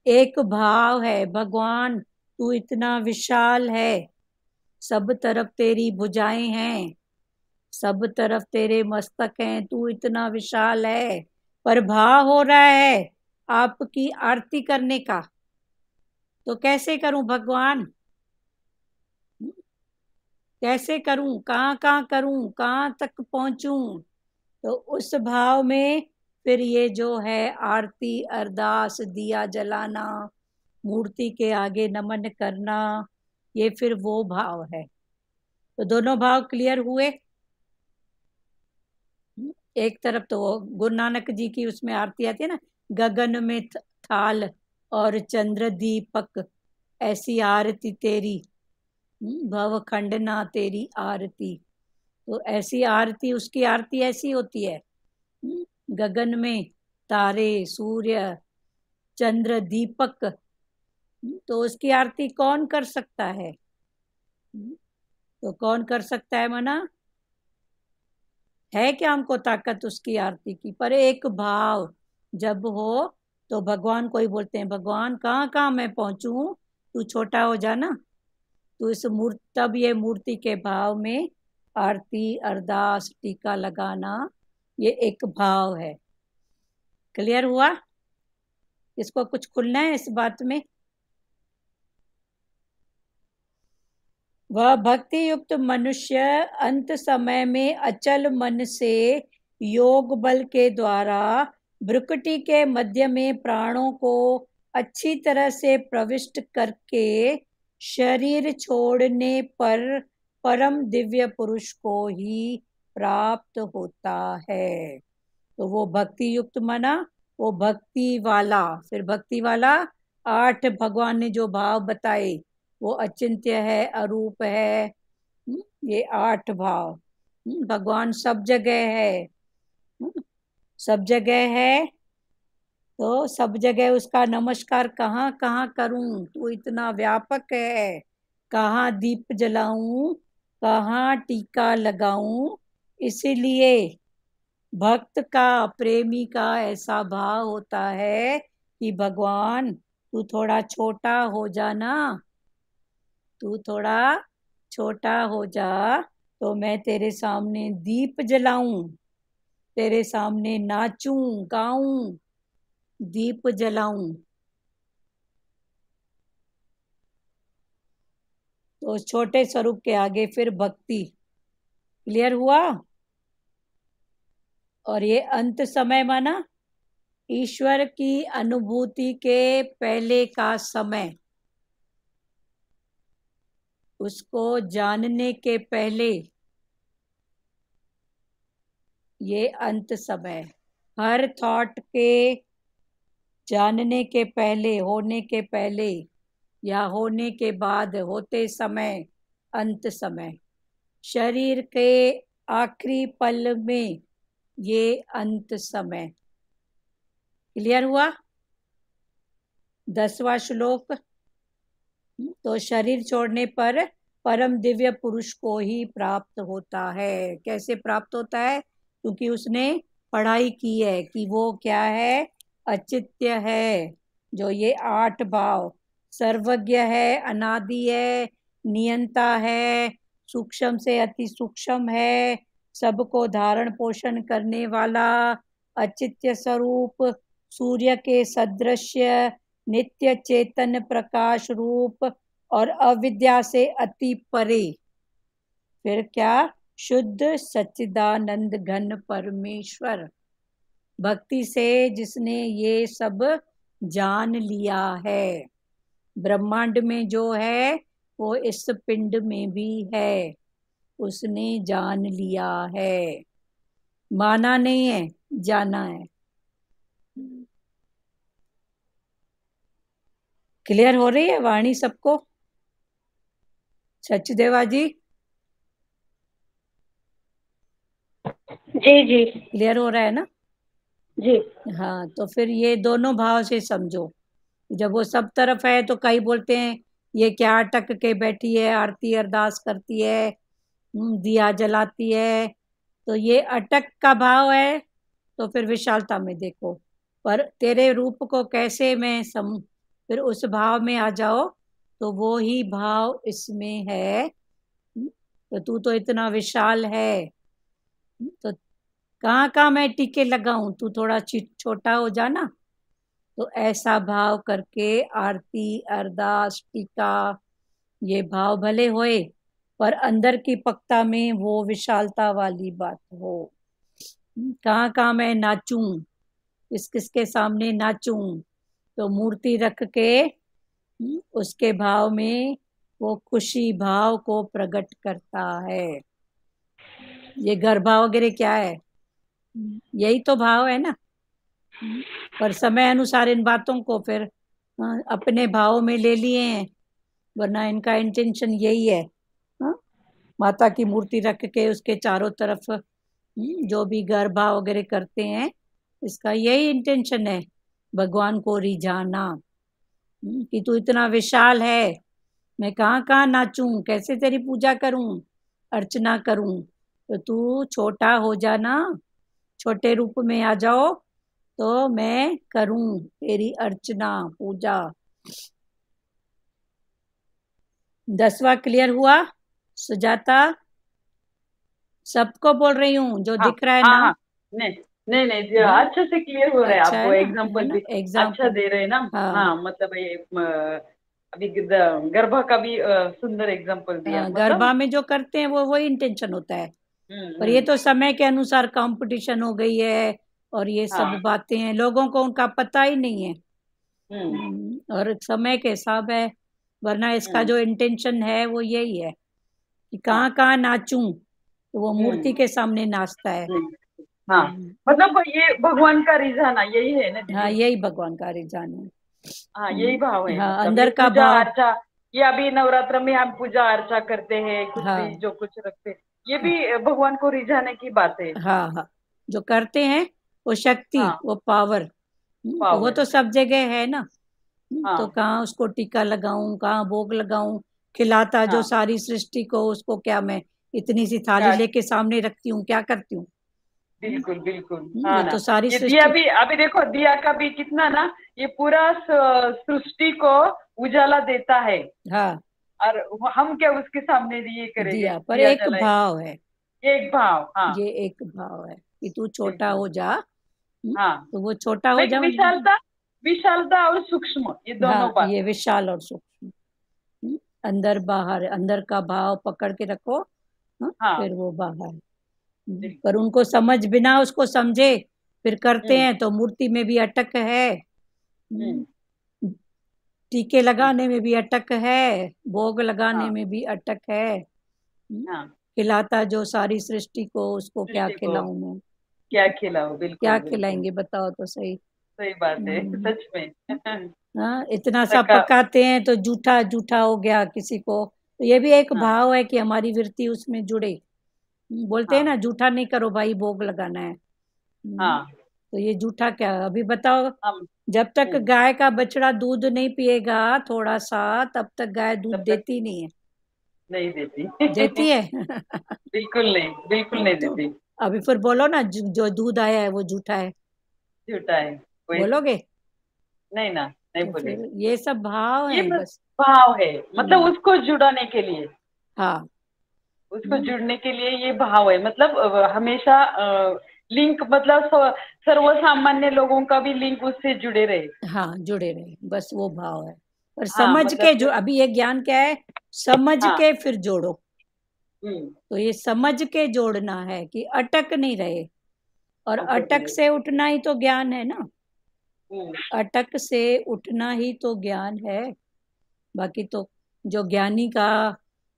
एक भाव है, भगवान तू इतना विशाल है, सब तरफ तेरी भुजाएं हैं, सब तरफ तेरे मस्तक हैं, तू इतना विशाल है, पर भाव हो रहा है आपकी आरती करने का। तो कैसे करूं भगवान? कैसे करूं? कहाँ कहाँ करूं? कहाँ तक पहुंचूं? तो उस भाव में फिर ये जो है आरती, अरदास, दिया जलाना, मूर्ति के आगे नमन करना, ये फिर वो भाव है। तो दोनों भाव क्लियर हुए। एक तरफ तो गुरु नानक जी की उसमें आरती आती है ना, गगन में थाल और चंद्र दीपक, ऐसी आरती तेरी, भव खंडना तेरी आरती। तो ऐसी आरती, उसकी आरती ऐसी होती है, गगन में तारे, सूर्य, चंद्र, दीपक। तो उसकी आरती कौन कर सकता है? तो कौन कर सकता है मना? है क्या हमको ताकत उसकी आरती की? पर एक भाव जब हो तो भगवान को ही बोलते हैं, भगवान कहाँ कहाँ मैं पहुंचूं, तू छोटा हो जा ना। तो इस मूर्ति, तब ये मूर्ति के भाव में आरती, अरदास, टीका लगाना, ये एक भाव है। क्लियर हुआ? इसको कुछ खुलना है इस बात में? वह भक्ति युक्त मनुष्य अंत समय में अचल मन से योग बल के द्वारा भ्रुकुटी के मध्य में प्राणों को अच्छी तरह से प्रविष्ट करके शरीर छोड़ने पर परम दिव्य पुरुष को ही प्राप्त होता है। तो वो भक्ति युक्त मना, वो भक्ति वाला। फिर भक्ति वाला 8 भगवान ने जो भाव बताए, वो अचिंत्य है, अरूप है, ये 8 भाव। भगवान सब जगह है, सब जगह है। तो सब जगह उसका नमस्कार कहाँ कहाँ करूं? तू इतना व्यापक है, कहाँ दीप जलाऊं, कहाँ टीका लगाऊं? इसीलिए भक्त का, प्रेमी का ऐसा भाव होता है कि भगवान तू थोड़ा छोटा हो जाना, तू थोड़ा छोटा हो जा, तो मैं तेरे सामने दीप जलाऊं, तेरे सामने नाचूं, गाऊं, दीप जलाऊं। तो छोटे स्वरूप के आगे फिर भक्ति। क्लियर हुआ? और ये अंत समय माना ईश्वर की अनुभूति के पहले का समय, उसको जानने के पहले, ये अंत समय। हर थॉट के जानने के पहले, होने के पहले या होने के बाद, होते समय, अंत समय। शरीर के आखिरी पल में ये अंत समय। क्लियर हुआ? 10वां श्लोक। तो शरीर छोड़ने पर परम दिव्य पुरुष को ही प्राप्त होता है। कैसे प्राप्त होता है? क्योंकि उसने पढ़ाई की है कि वो क्या है, अचित्य है। जो ये 8 भाव, सर्वज्ञ है, अनादि है, नियंता है, सूक्ष्म से अति सूक्ष्म है, सबको धारण पोषण करने वाला, अचित्य स्वरूप, सूर्य के सदृश्य, नित्य चेतन प्रकाश रूप और अविद्या से अति परे। फिर क्या? शुद्ध सच्चिदानंद घन परमेश्वर। भक्ति से जिसने ये सब जान लिया है। ब्रह्मांड में जो है वो इस पिंड में भी है, उसने जान लिया है। माना नहीं है, जाना है। क्लियर हो रही है वाणी सबको? सचदेवा जी जी जी क्लियर हो रहा है ना? जी। हाँ, तो फिर ये दोनों भाव से समझो। जब वो सब तरफ है तो कई बोलते हैं ये क्या अटक के बैठी है, आरती अरदास करती है, दिया जलाती है। तो ये अटक का भाव है, तो फिर विशालता में देखो। पर तेरे रूप को कैसे मैं फिर उस भाव में आ जाओ, तो वो ही भाव इसमें है। तो तू तो इतना विशाल है, तो कहाँ कहाँ मैं टीके लगाऊं? तू थोड़ा छोटा हो जाना। तो ऐसा भाव करके आरती अरदास टीका ये भाव भले होए, पर अंदर की पक्ता में वो विशालता वाली बात हो। कहाँ कहाँ मैं नाचूं, किस किसके सामने नाचूं? तो मूर्ति रख के उसके भाव में वो खुशी भाव को प्रकट करता है। ये गर्भा वगैरह क्या है? यही तो भाव है ना। पर समय अनुसार इन बातों को फिर अपने भाव में ले लिए हैं, वरना इनका इंटेंशन यही है। माता की मूर्ति रख के उसके चारों तरफ जो भी गर्भा वगैरह करते हैं, इसका यही इंटेंशन है, भगवान को रिझाना। कि तू इतना विशाल है, मैं कहाँ कहाँ नाचूं, कैसे तेरी पूजा करूं, अर्चना करूं? तो तू छोटा हो जाना, छोटे रूप में आ जाओ, तो मैं करूं तेरी अर्चना पूजा। 10वां क्लियर हुआ? सुजाता सबको बोल रही हूँ, जो हाँ, दिख रहा है हाँ, ना। हाँ, नहीं नहीं नहीं जी, अच्छे से क्लियर हो रहा है। अच्छा आपको है ना, एग्जाम्पल है ना? भी अच्छा एग्जाम्पल दे रहे हैं ना। हाँ, हाँ, मतलब ये अभी गर्भा का भी सुंदर एग्जाम्पल दिया, मतलब। गरबा में जो करते हैं वो वही इंटेंशन होता है। पर ये तो समय के अनुसार कंपटीशन हो गई है, और ये सब हाँ, बातें हैं, लोगों को उनका पता ही नहीं है। हम्म, और समय के हिसाब है, वरना इसका जो इंटेंशन है वो यही है कि कहाँ कहाँ नाचूं। तो वो मूर्ति के सामने नाचता है। हाँ, मतलब ये भगवान का रिझाना यही है ना हाँ, दीदी। यही भगवान का रिझाना है। हाँ, यही भाव है, हाँ, मतलब अंदर ये का पूजा भाव। अर्चा। ये अभी नवरात्र में हम पूजा अर्चा करते हैं, कुछ हाँ, भी जो कुछ रखते हैं, ये भी भगवान को रिझाने की बात है। हाँ, हाँ, जो करते हैं वो शक्ति, हाँ, वो पावर, तो वो पावर। तो सब जगह है ना। तो हाँ, कहाँ उसको टीका लगाऊं, कहाँ भोग लगाऊं? खिलाता जो हाँ, सारी सृष्टि को, उसको क्या मैं इतनी सी थाली क्या, लेके सामने रखती हूँ, क्या करती हूँ? बिल्कुल बिल्कुल। हाँ वो ना, तो सारी ये दिया सृष्टि। भी अभी देखो, दिया का भी कितना ना, ये पूरा सृष्टि को उजाला देता है। हाँ, और हम क्या उसके सामने ये करेंगे, दिया पर दिया एक जलाए। भाव है। एक भाव, हाँ, ये एक भाव है कि तू छोटा बिल्कुल। हो जा। हाँ, तो वो छोटा हो लाइक जा मतलब। विशालता, विशालता और सूक्ष्म, ये दोनों हाँ, बात। ये विशाल और सूक्ष्म। अंदर बाहर, अंदर का भाव पकड़ के रखो। हाँ, फिर वो बाहर। बिल्कुल। पर उनको समझ, बिना उसको समझे फिर करते हम्म, हैं, तो मूर्ति में भी अटक है, हम्म, टीके लगाने में भी अटक है, भोग लगाने हाँ, में भी अटक है। हाँ, खिलाता जो सारी सृष्टि को, उसको क्या सृष्टि को खिलाऊं मैं? क्या खिलाओ, क्या बिल्कुल बिल्कुल। खिलाएंगे बताओ तो सही। सही बात है, हम्म, सच में। हाँ, इतना सा सका, पकाते हैं तो जूठा जूठा हो गया किसी को, तो ये भी एक हाँ, भाव है कि हमारी वृत्ति उसमें जुड़े। बोलते हैं हाँ, ना, जूठा नहीं करो भाई, भोग लगाना है। हाँ, तो ये जूठा क्या है? अभी बताओ, हम, जब तक हम्म, गाय का बछड़ा दूध नहीं पिएगा थोड़ा सा, तब तक गाय दूध तब तक देती नहीं है। नहीं देती। देती है? बिल्कुल नहीं, बिल्कुल नहीं तो देती। अभी फिर बोलो ना, जो दूध आया है वो झूठा है, झूठा है कोई। बोलोगे? नहीं ना, नहीं तो बोले। फिर ये सब भाव ये हैं बस बस। भाव है, मतलब उसको जुड़ाने के लिए, हाँ, उसको जुड़ने के लिए ये भाव है, मतलब हमेशा लिंक, मतलब सर्वसामान्य लोगों का भी लिंक उससे जुड़े रहे। हाँ, जुड़े रहे, बस वो भाव है। पर हाँ, समझ मतलब के जो, अभी ये ज्ञान क्या है, समझ हाँ, के फिर जोड़ो। हम्म, तो ये समझ के जोड़ना है कि अटक नहीं रहे। और अटक से उठना ही तो ज्ञान है ना, अटक से उठना ही तो ज्ञान है। बाकी तो जो ज्ञानी का,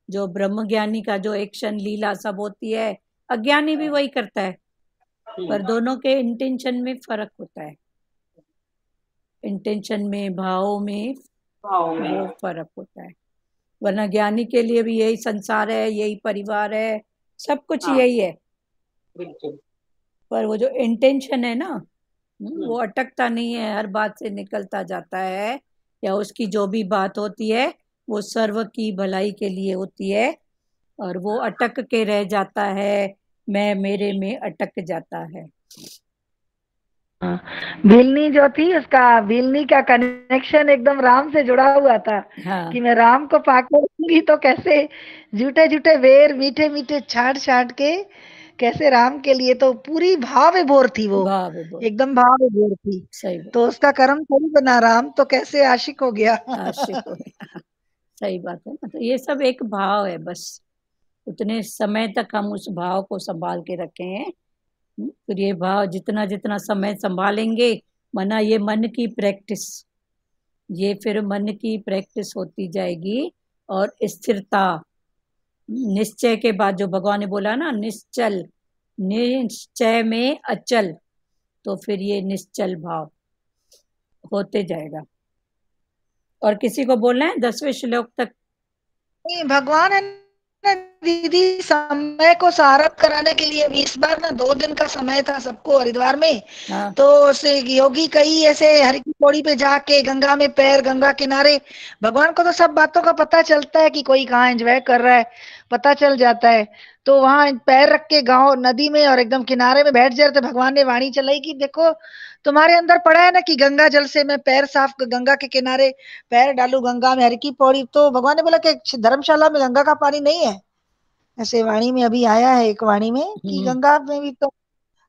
जो ब्रह्म ज्ञानी का जो एक्शन लीला सब होती है, अज्ञानी भी वही करता है, पर दोनों के इंटेंशन में फर्क होता है, इंटेंशन में, भाव में वो फर्क होता है। वरना ज्ञानी के लिए भी यही संसार है, यही परिवार है, सब कुछ यही है, पर वो जो इंटेंशन है ना, वो अटकता नहीं है, हर बात से निकलता जाता है, या उसकी जो भी बात होती है वो सर्व की भलाई के लिए होती है, और वो अटक के रह जाता है, मैं मेरे में अटक जाता है। भिलनी जो थी, उसका भिलनी का कनेक्शन एकदम राम से जुड़ा हुआ था। हाँ कि मैं राम को पाकर रहूंगी तो कैसे झूठे झूठे वेर मीठे मीठे छाट छाट के कैसे राम के लिए, तो पूरी भाव विभोर थी वो, भाव है, बोल एकदम भाव विभोर थी। सही बात, तो उसका कर्म थोड़ी बना राम, तो कैसे आशिक हो गया। आशिक हो गया। सही बात है ना, तो ये सब एक भाव है, बस उतने समय तक हम उस भाव को संभाल के रखे हैं। फिर ये भाव जितना जितना समय संभालेंगे, माना ये मन की प्रैक्टिस, ये फिर मन की प्रैक्टिस होती जाएगी, और स्थिरता, निश्चय के बाद जो भगवान ने बोला ना, निश्चल, निश्चय में अचल, तो फिर ये निश्चल भाव होते जाएगा। और किसी को बोलना है 10वें श्लोक तक? नहीं, भगवान है ना दीदी, समय को सारत कराने के लिए भी इस बार ना 2 दिन का समय था सबको हरिद्वार में। हाँ तो से योगी कई ऐसे हर की पौड़ी पे जाके गंगा में पैर, गंगा किनारे, भगवान को तो सब बातों का पता चलता है कि कोई कहाँ एंजॉय कर रहा है, पता चल जाता है। तो वहां पैर रख के गांव नदी में और एकदम किनारे में बैठ जाते, धर्मवाणी ने वाणी चलाई कि देखो तुम्हारे अंदर पड़ा है ना कि गंगा जल से मैं पैर साफ, गंगा के किनारे पैर डालू, गंगा में हर की पौड़ी। तो भगवान ने बोला कि धर्मशाला में गंगा का पानी नहीं है, ऐसे वाणी में अभी आया है एक वाणी में कि गंगा में भी तो,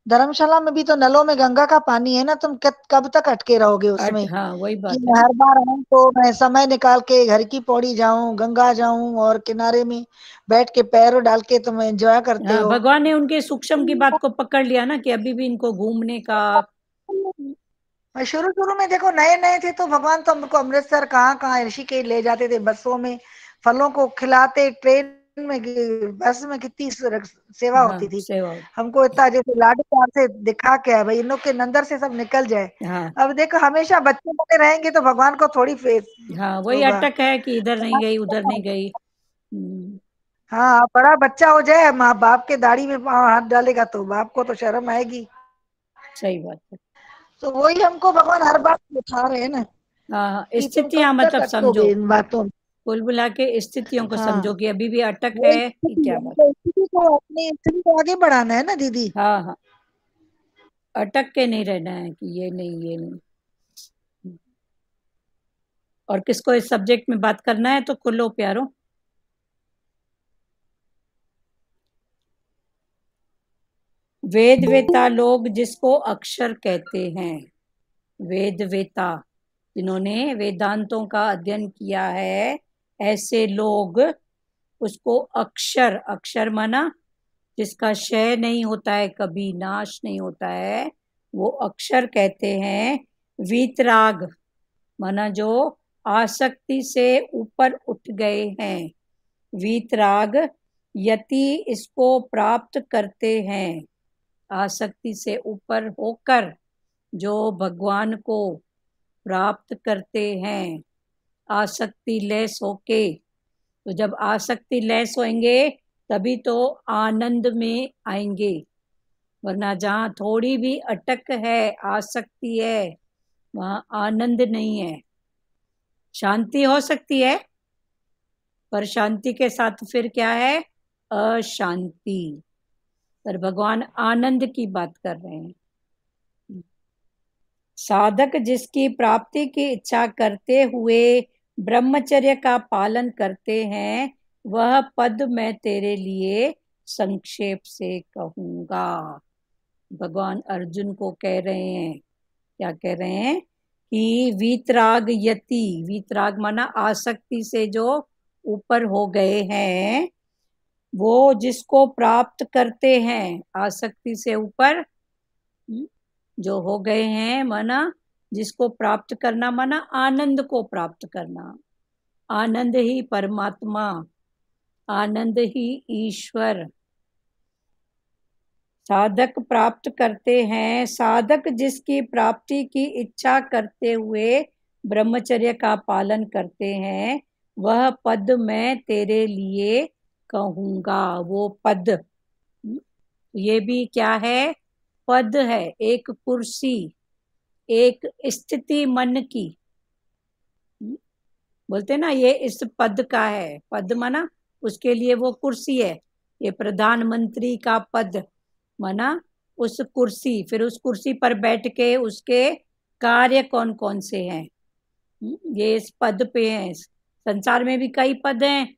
धर्मशाला में भी तो नलों में गंगा का पानी है ना, तुम कब तक अटके रहोगे उसमें। हाँ वही कि बात मैं है। हर बार आऊं तो मैं समय निकाल के घर की पौड़ी जाऊं, गंगा जाऊं और किनारे में बैठ के पैरों डाल के तुम एंजॉय करते हाँ, हो। भगवान ने उनके सूक्ष्म की बात को पकड़ लिया ना, कि अभी भी इनको घूमने का। शुरू शुरू में देखो नए नए थे तो भगवान तो हमको अमृतसर कहाँ कहाँ ऋषिकेश ले जाते थे, बसों में फलों को खिलाते, ट्रेन में, बस में कितनी सेवा हाँ होती थी। सेवा, हमको इतना जैसे लाडू प्यार से दिखा के है भाई इन लोग के अंदर से सब निकल जाए। हाँ अब देखो हमेशा बच्चे बने रहेंगे तो भगवान को थोड़ी फेस हाँ वही होगा। अटक है कि इधर नहीं गई, उधर नहीं गई। हाँ, बड़ा बच्चा हो जाए, माँ बाप के दाढ़ी में हाथ डालेगा तो बाप को तो शर्म आएगी। सही बात है। तो वही हमको भगवान हर बात उठा रहे हैं ना हाँ कि तुम स्थितियां कब तक मतलब समझो, अटकोगे इन बातों में। कुल मिला के स्थितियों को हाँ, समझो कि अभी भी अटक वो है कि स्थिति क्या है, बात। तो स्थिति को अपनी स्थिति को आगे बढ़ाना है ना दीदी। हाँ हाँ, अटक के नहीं रहना है कि ये नहीं ये नहीं। और किसको इस सब्जेक्ट में बात करना है तो खुलो प्यारो। वेद वेता लोग जिसको अक्षर कहते हैं, वेद वेता जिन्होंने वेदांतों का अध्ययन किया है, ऐसे लोग उसको अक्षर, अक्षर माना जिसका क्षय नहीं होता है, कभी नाश नहीं होता है, वो अक्षर कहते हैं। वीतराग माना जो आसक्ति से ऊपर उठ गए हैं, वीतराग यति इसको प्राप्त करते हैं, आसक्ति से ऊपर होकर जो भगवान को प्राप्त करते हैं, आसक्ति लेस होके। तो जब आसक्ति लेस होंगे तभी तो आनंद में आएंगे, वरना जहाँ थोड़ी भी अटक है, आसक्ति है, वहाँ आनंद नहीं है। शांति हो सकती है, पर शांति के साथ फिर क्या है? अशांति। पर भगवान आनंद की बात कर रहे हैं। साधक जिसकी प्राप्ति की इच्छा करते हुए ब्रह्मचर्य का पालन करते हैं, वह पद मैं तेरे लिए संक्षेप से कहूंगा। भगवान अर्जुन को कह रहे हैं, क्या कह रहे हैं? कि वीतराग यति, वीतराग माना आसक्ति से जो ऊपर हो गए हैं, वो जिसको प्राप्त करते हैं, आसक्ति से ऊपर जो हो गए हैं, माना जिसको प्राप्त करना, माना आनंद को प्राप्त करना। आनंद ही परमात्मा, आनंद ही ईश्वर। साधक प्राप्त करते हैं, साधक जिसकी प्राप्ति की इच्छा करते हुए ब्रह्मचर्य का पालन करते हैं, वह पद मैं तेरे लिए कहूंगा। वो पद, ये भी क्या है? पद है, एक कुर्सी, एक स्थिति मन की। बोलते ना ये इस पद का है, पद माना उसके लिए वो कुर्सी है। ये प्रधानमंत्री का पद माना उस कुर्सी, फिर उस कुर्सी पर बैठ के उसके कार्य कौन कौन से हैं, ये इस पद पे हैं। संसार में भी कई पद हैं,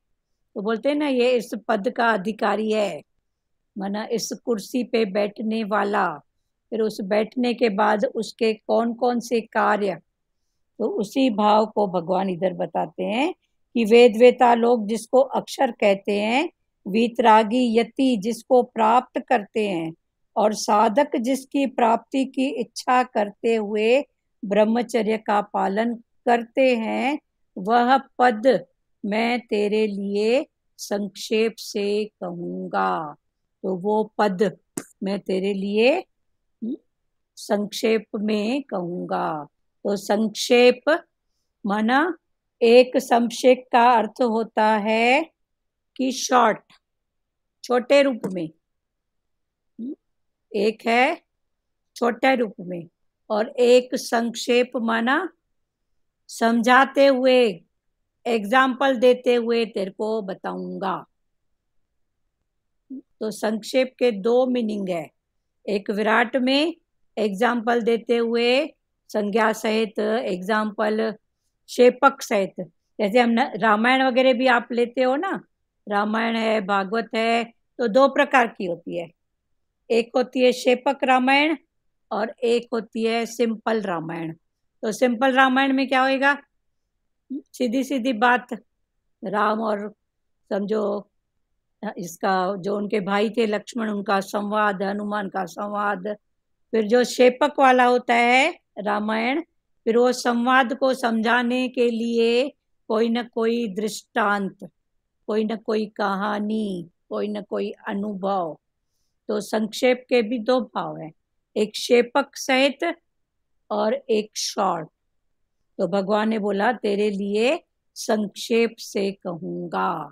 तो बोलते हैं ना ये इस पद का अधिकारी है, माना इस कुर्सी पे बैठने वाला। फिर उस बैठने के बाद उसके कौन कौन से कार्य, तो उसी भाव को भगवान इधर बताते हैं कि वेद वेता लोग जिसको अक्षर कहते हैं, वीतरागी यति जिसको प्राप्त करते हैं, और साधक जिसकी प्राप्ति की इच्छा करते हुए ब्रह्मचर्य का पालन करते हैं, वह पद मैं तेरे लिए संक्षेप से कहूंगा। तो वो पद मैं तेरे लिए संक्षेप में कहूंगा। तो संक्षेप माना एक संक्षेप का अर्थ होता है कि शॉर्ट, छोटे रूप में। एक है छोटे रूप में, और एक संक्षेप माना समझाते हुए, एग्जाम्पल देते हुए तेरे को बताऊंगा। तो संक्षेप के दो मीनिंग है, एक विराट में एग्जाम्पल देते हुए संज्ञा सहित, एग्जाम्पल शेपक सहित। जैसे हम रामायण वगैरह भी आप लेते हो ना, रामायण है, भागवत है, तो दो प्रकार की होती है। एक होती है शेपक रामायण और एक होती है सिंपल रामायण। तो सिंपल रामायण में क्या होएगा? सीधी सीधी बात, राम और समझो इसका जो उनके भाई थे लक्ष्मण, उनका संवाद, हनुमान का संवाद। फिर जो शेपक वाला होता है रामायण, फिर वो संवाद को समझाने के लिए कोई न कोई दृष्टांत, कोई न कोई कहानी, कोई न कोई अनुभव। तो संक्षेप के भी दो भाव हैं, एक शेपक सहित और एक शॉर्ट। तो भगवान ने बोला तेरे लिए संक्षेप से कहूंगा।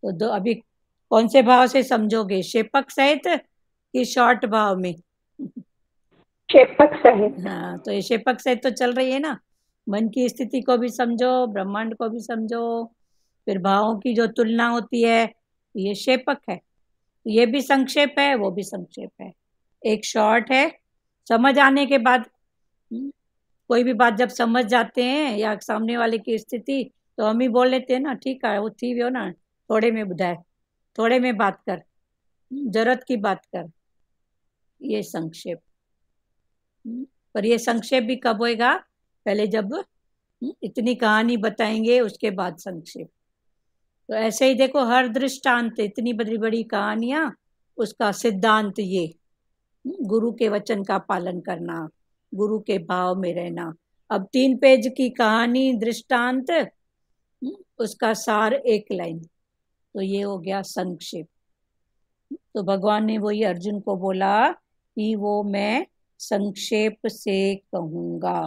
तो दो, अभी कौन से भाव से समझोगे, शेपक सहित कि शॉर्ट भाव में? शेपक सहित। हाँ, तो ये शेपक सहित तो चल रही है ना। मन की स्थिति को भी समझो, ब्रह्मांड को भी समझो, फिर भावों की जो तुलना होती है, ये शेपक है। ये भी संक्षेप है, वो भी संक्षेप है। एक शॉर्ट है, समझ आने के बाद, कोई भी बात जब समझ जाते हैं या सामने वाले की स्थिति, तो हम ही बोल लेते हैं ना, ठीक है वो थी वो ना, थोड़े में बुधाए, थोड़े में बात कर, जरूरत की बात कर। ये संक्षेप। पर ये संक्षेप भी कब होएगा? पहले जब इतनी कहानी बताएंगे उसके बाद संक्षेप। तो ऐसे ही देखो, हर दृष्टांत, इतनी बड़ी बड़ी कहानियां, उसका सिद्धांत ये गुरु के वचन का पालन करना, गुरु के भाव में रहना। अब 3 पेज की कहानी, दृष्टांत, उसका सार 1 लाइन, तो ये हो गया संक्षेप। तो भगवान ने वही अर्जुन को बोला कि वो मैं संक्षेप से कहूंगा।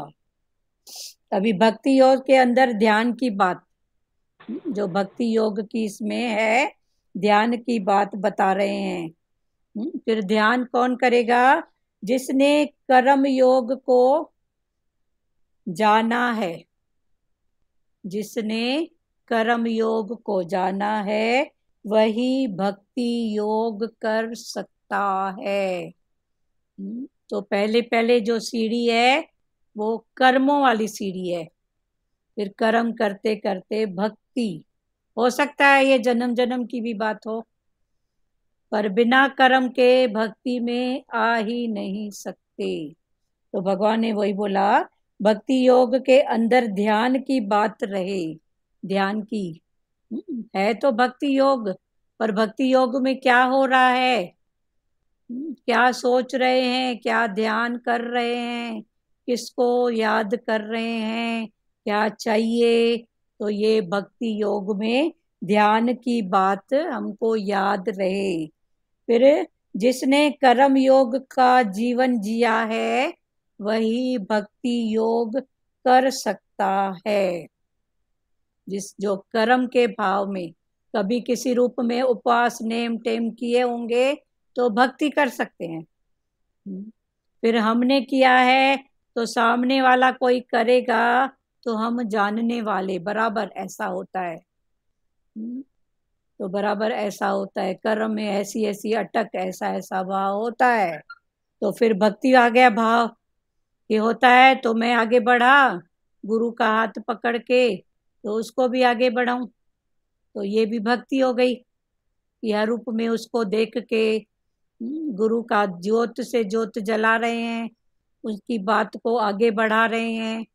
अभी भक्ति योग के अंदर ध्यान की बात, जो भक्ति योग की इसमें है, ध्यान की बात बता रहे हैं। फिर ध्यान कौन करेगा? जिसने कर्म योग को जाना है, जिसने कर्म योग को जाना है वही भक्ति योग कर सकता है। तो पहले पहले जो सीढ़ी है वो कर्मों वाली सीढ़ी है, फिर कर्म करते करते भक्ति। हो सकता है ये जन्म जन्म की भी बात हो, पर बिना कर्म के भक्ति में आ ही नहीं सकते। तो भगवान ने वही बोला, भक्ति योग के अंदर ध्यान की बात रहे, ध्यान की है तो भक्ति योग, पर भक्ति योग में क्या हो रहा है? क्या सोच रहे हैं, क्या ध्यान कर रहे हैं, किसको याद कर रहे हैं, क्या चाहिए। तो ये भक्ति योग में ध्यान की बात हमको याद रहे। फिर जिसने कर्म योग का जीवन जिया है वही भक्ति योग कर सकता है। जो कर्म के भाव में कभी किसी रूप में उपवास नेम टेम किए होंगे तो भक्ति कर सकते हैं। फिर हमने किया है तो सामने वाला कोई करेगा तो हम जानने वाले, बराबर ऐसा होता है। तो बराबर ऐसा होता है, कर्म में ऐसी ऐसी अटक, ऐसा ऐसा भाव होता है। तो फिर भक्ति आ गया भाव, ये होता है तो मैं आगे बढ़ा गुरु का हाथ पकड़ के, तो उसको भी आगे बढ़ाऊं, तो ये भी भक्ति हो गई। यह रूप में उसको देख के गुरु का ज्योत से ज्योत जला रहे हैं, उसकी बात को आगे बढ़ा रहे हैं।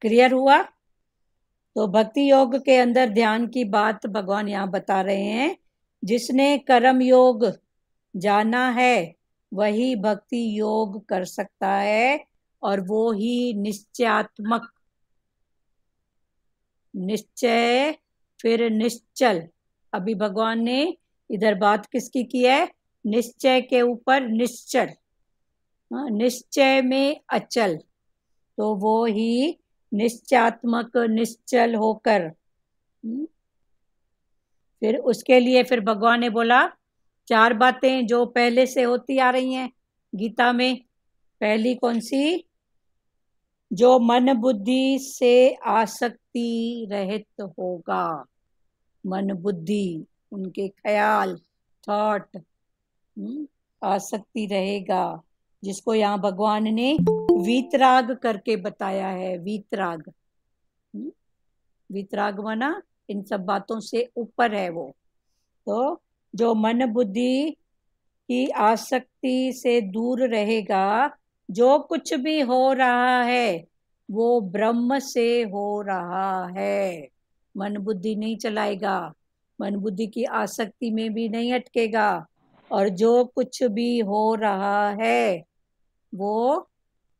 क्लियर हुआ? तो भक्ति योग के अंदर ध्यान की बात भगवान यहाँ बता रहे हैं। जिसने कर्म योग जाना है वही भक्ति योग कर सकता है, और वो ही निश्चयात्मक, निश्चय फिर निश्चल। अभी भगवान ने इधर बात किसकी की है? निश्चय के ऊपर निश्चल, निश्चय में अचल, तो वो ही निश्चयात्मक, निश्चल होकर। फिर उसके लिए फिर भगवान ने बोला 4 बातें जो पहले से होती आ रही हैं गीता में। पहली कौन सी? जो मन बुद्धि से आसक्ति रहित होगा, मन बुद्धि उनके ख्याल, थॉट, आसक्ति रहेगा, जिसको यहाँ भगवान ने वीतराग करके बताया है। वीतराग, वीतराग माना इन सब बातों से ऊपर है वो। तो जो मन बुद्धि की आसक्ति से दूर रहेगा, जो कुछ भी हो रहा है वो ब्रह्म से हो रहा है। मन बुद्धि नहीं चलाएगा, मन बुद्धि की आसक्ति में भी नहीं अटकेगा, और जो कुछ भी हो रहा है वो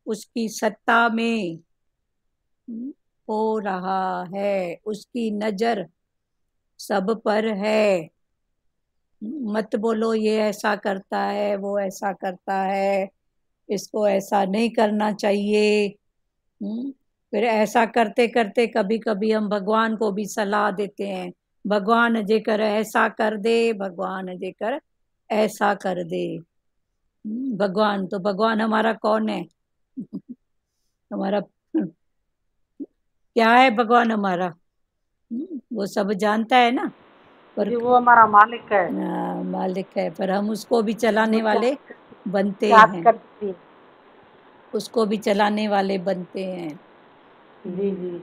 उसकी सत्ता में हो रहा है, उसकी नजर सब पर है। मत बोलो ये ऐसा करता है, वो ऐसा करता है, इसको ऐसा नहीं करना चाहिए। फिर ऐसा करते करते कभी कभी हम भगवान को भी सलाह देते हैं, भगवान जेकर ऐसा कर दे, भगवान जेकर ऐसा कर दे। भगवान तो भगवान हमारा कौन है? हमारा क्या है भगवान हमारा? वो सब जानता है ना, पर वो हमारा मालिक है। मालिक है, पर हम उसको भी चलाने वाले बनते याद हैं, करती है। उसको भी चलाने वाले बनते हैं। जी जी,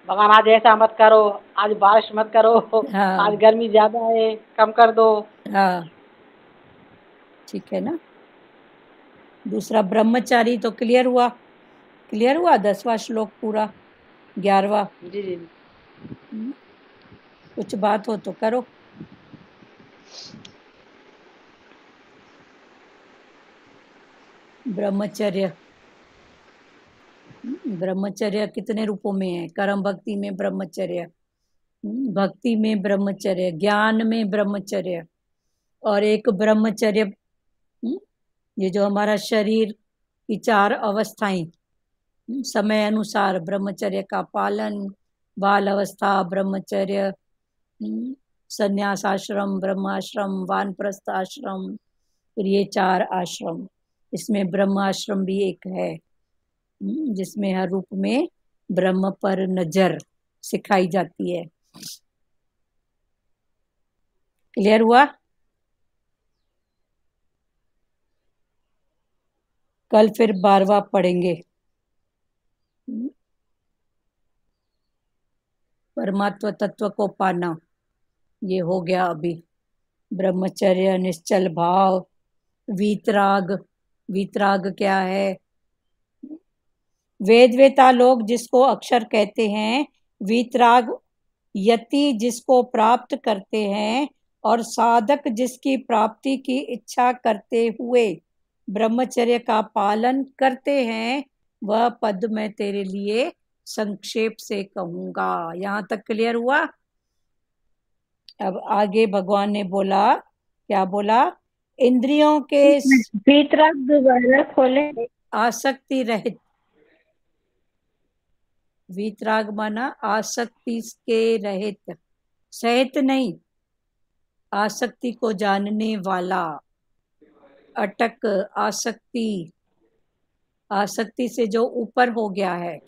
भगवान आज ऐसा मत करो, आज बारिश मत करो, हाँ आज गर्मी ज्यादा है, कम कर दो। हाँ, ठीक है ना। दूसरा ब्रह्मचारी तो क्लियर हुआ, क्लियर हुआ 10वां श्लोक पूरा, 11वां। जी जी, कुछ बात हो तो करो। ब्रह्मचर्य, ब्रह्मचर्य कितने रूपों में है? कर्म भक्ति में ब्रह्मचर्य, भक्ति में ब्रह्मचर्य, ज्ञान में ब्रह्मचर्य, और एक ब्रह्मचर्य ये जो हमारा शरीर की 4 अवस्थाएं, समय अनुसार ब्रह्मचर्य का पालन, बाल अवस्था ब्रह्मचर्य, संन्यास आश्रम, ब्रह्माश्रम, वानप्रस्थ आश्रम, फिर ये 4 आश्रम। इसमें ब्रह्माश्रम भी एक है, जिसमें हर रूप में ब्रह्म पर नजर सिखाई जाती है। क्लियर हुआ? कल फिर 12वां पढ़ेंगे, परमात्मा तत्व को पाना। ये हो गया अभी ब्रह्मचर्य, निश्चल भाव, वीतराग। वीतराग क्या है? वेद वेता लोग जिसको अक्षर कहते हैं, वीतराग यति जिसको प्राप्त करते हैं और साधक जिसकी प्राप्ति की इच्छा करते हुए ब्रह्मचर्य का पालन करते हैं, वह पद मैं तेरे लिए संक्षेप से कहूंगा। यहाँ तक क्लियर हुआ? अब आगे भगवान ने बोला, क्या बोला? इंद्रियों के वीतराग दोबारा खोले। आसक्ति रहित, वीतराग माना आसक्ति के रहित, सहित नहीं, आसक्ति को जानने वाला, अटक आसक्ति, आसक्ति से जो ऊपर हो गया है।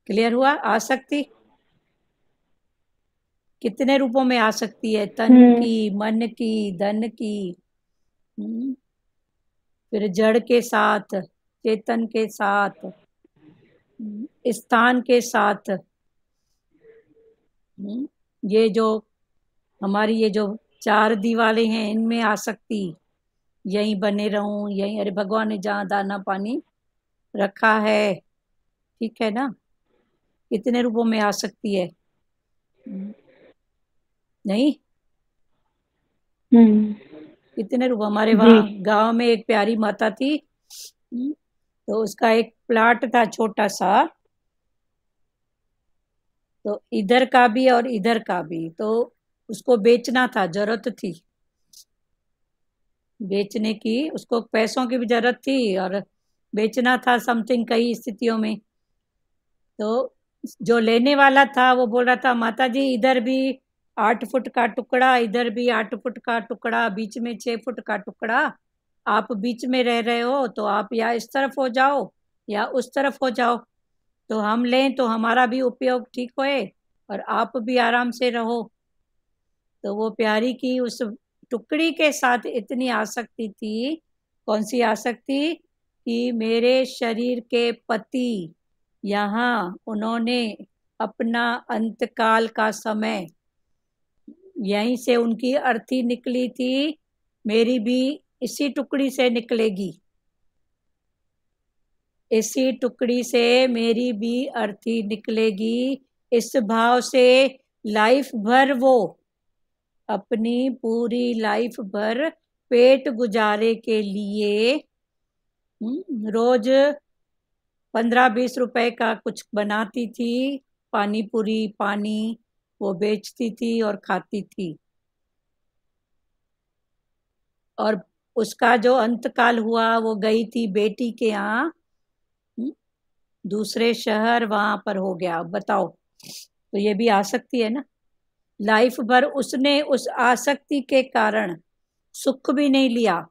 क्लियर हुआ? आसक्ति कितने रूपों में आ सकती है? तन की, मन की, धन की, फिर जड़ के साथ, चेतन के साथ, स्थान के साथ। ये जो हमारी ये जो चार दीवारें हैं, इनमें आसक्ति, यहीं बने रहूं, यहीं, अरे भगवान ने जहाँ दाना पानी रखा है, ठीक है ना? कितने रूपों में आ सकती है? नहीं, कितने रूप। हमारे वहाँ गांव में एक प्यारी माता थी, तो उसका एक प्लाट था छोटा सा, तो इधर का भी और इधर का भी, तो उसको बेचना था, जरूरत थी बेचने की, उसको पैसों की भी जरूरत थी और बेचना था समथिंग, कई स्थितियों में। तो जो लेने वाला था वो बोल रहा था, माता जी इधर भी 8 फुट का टुकड़ा, इधर भी 8 फुट का टुकड़ा, बीच में 6 फुट का टुकड़ा, आप बीच में रह रहे हो तो आप या इस तरफ हो जाओ या उस तरफ हो जाओ, तो हम लें तो हमारा भी उपयोग ठीक होए और आप भी आराम से रहो। तो वो प्यारी की उस टुकड़ी के साथ इतनी आसक्ति थी, कौन सी आसक्ति? कि मेरे शरीर के पति यहाँ उन्होंने अपना अंतकाल का समय, यहीं से उनकी अर्थी निकली थी, मेरी भी इसी टुकड़ी से निकलेगी, इसी टुकड़ी से मेरी भी अर्थी निकलेगी। इस भाव से लाइफ भर वो अपनी पूरी लाइफ भर पेट गुजारे के लिए रोज 15-20 रुपए का कुछ बनाती थी, पानी पूरी, पानी वो बेचती थी और खाती थी। और उसका जो अंतकाल हुआ, वो गई थी बेटी के यहाँ, दूसरे शहर, वहां पर हो गया। बताओ, तो ये भी आसक्ति है ना? लाइफ भर उसने उस आसक्ति के कारण सुख भी नहीं लिया,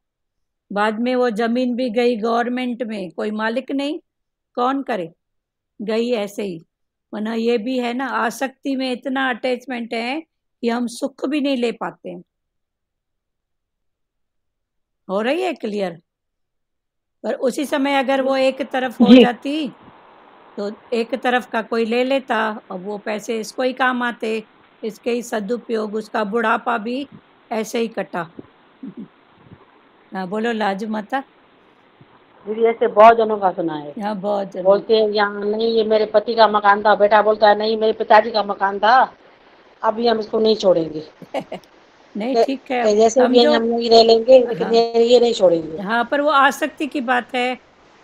बाद में वो जमीन भी गई गवर्नमेंट में, कोई मालिक नहीं, कौन करे, गई ऐसे ही। वरना ये भी है ना, आसक्ति में इतना अटैचमेंट है कि हम सुख भी नहीं ले पाते हैं। हो रही है क्लियर? पर उसी समय अगर वो एक तरफ हो जाती तो एक तरफ का कोई ले लेता, अब वो पैसे इसको ही काम आते, इसके ही सदुपयोग, उसका बुढ़ापा भी ऐसे ही कटा। हाँ बोलो लाजू माता। दीदी ऐसे बहुत जनों का सुना है। हाँ बहुत जनों। बोलते हैं यहाँ नहीं, ये मेरे पति का मकान था, बेटा बोलता है नहीं मेरे पिताजी का मकान था, अभी हम इसको नहीं छोड़ेंगे। नहीं ठीक है, जैसे भी हम यहीं रह लेंगे, लेकिन हाँ, ये नहीं छोड़ेंगे। हाँ पर वो आसक्ति की बात है।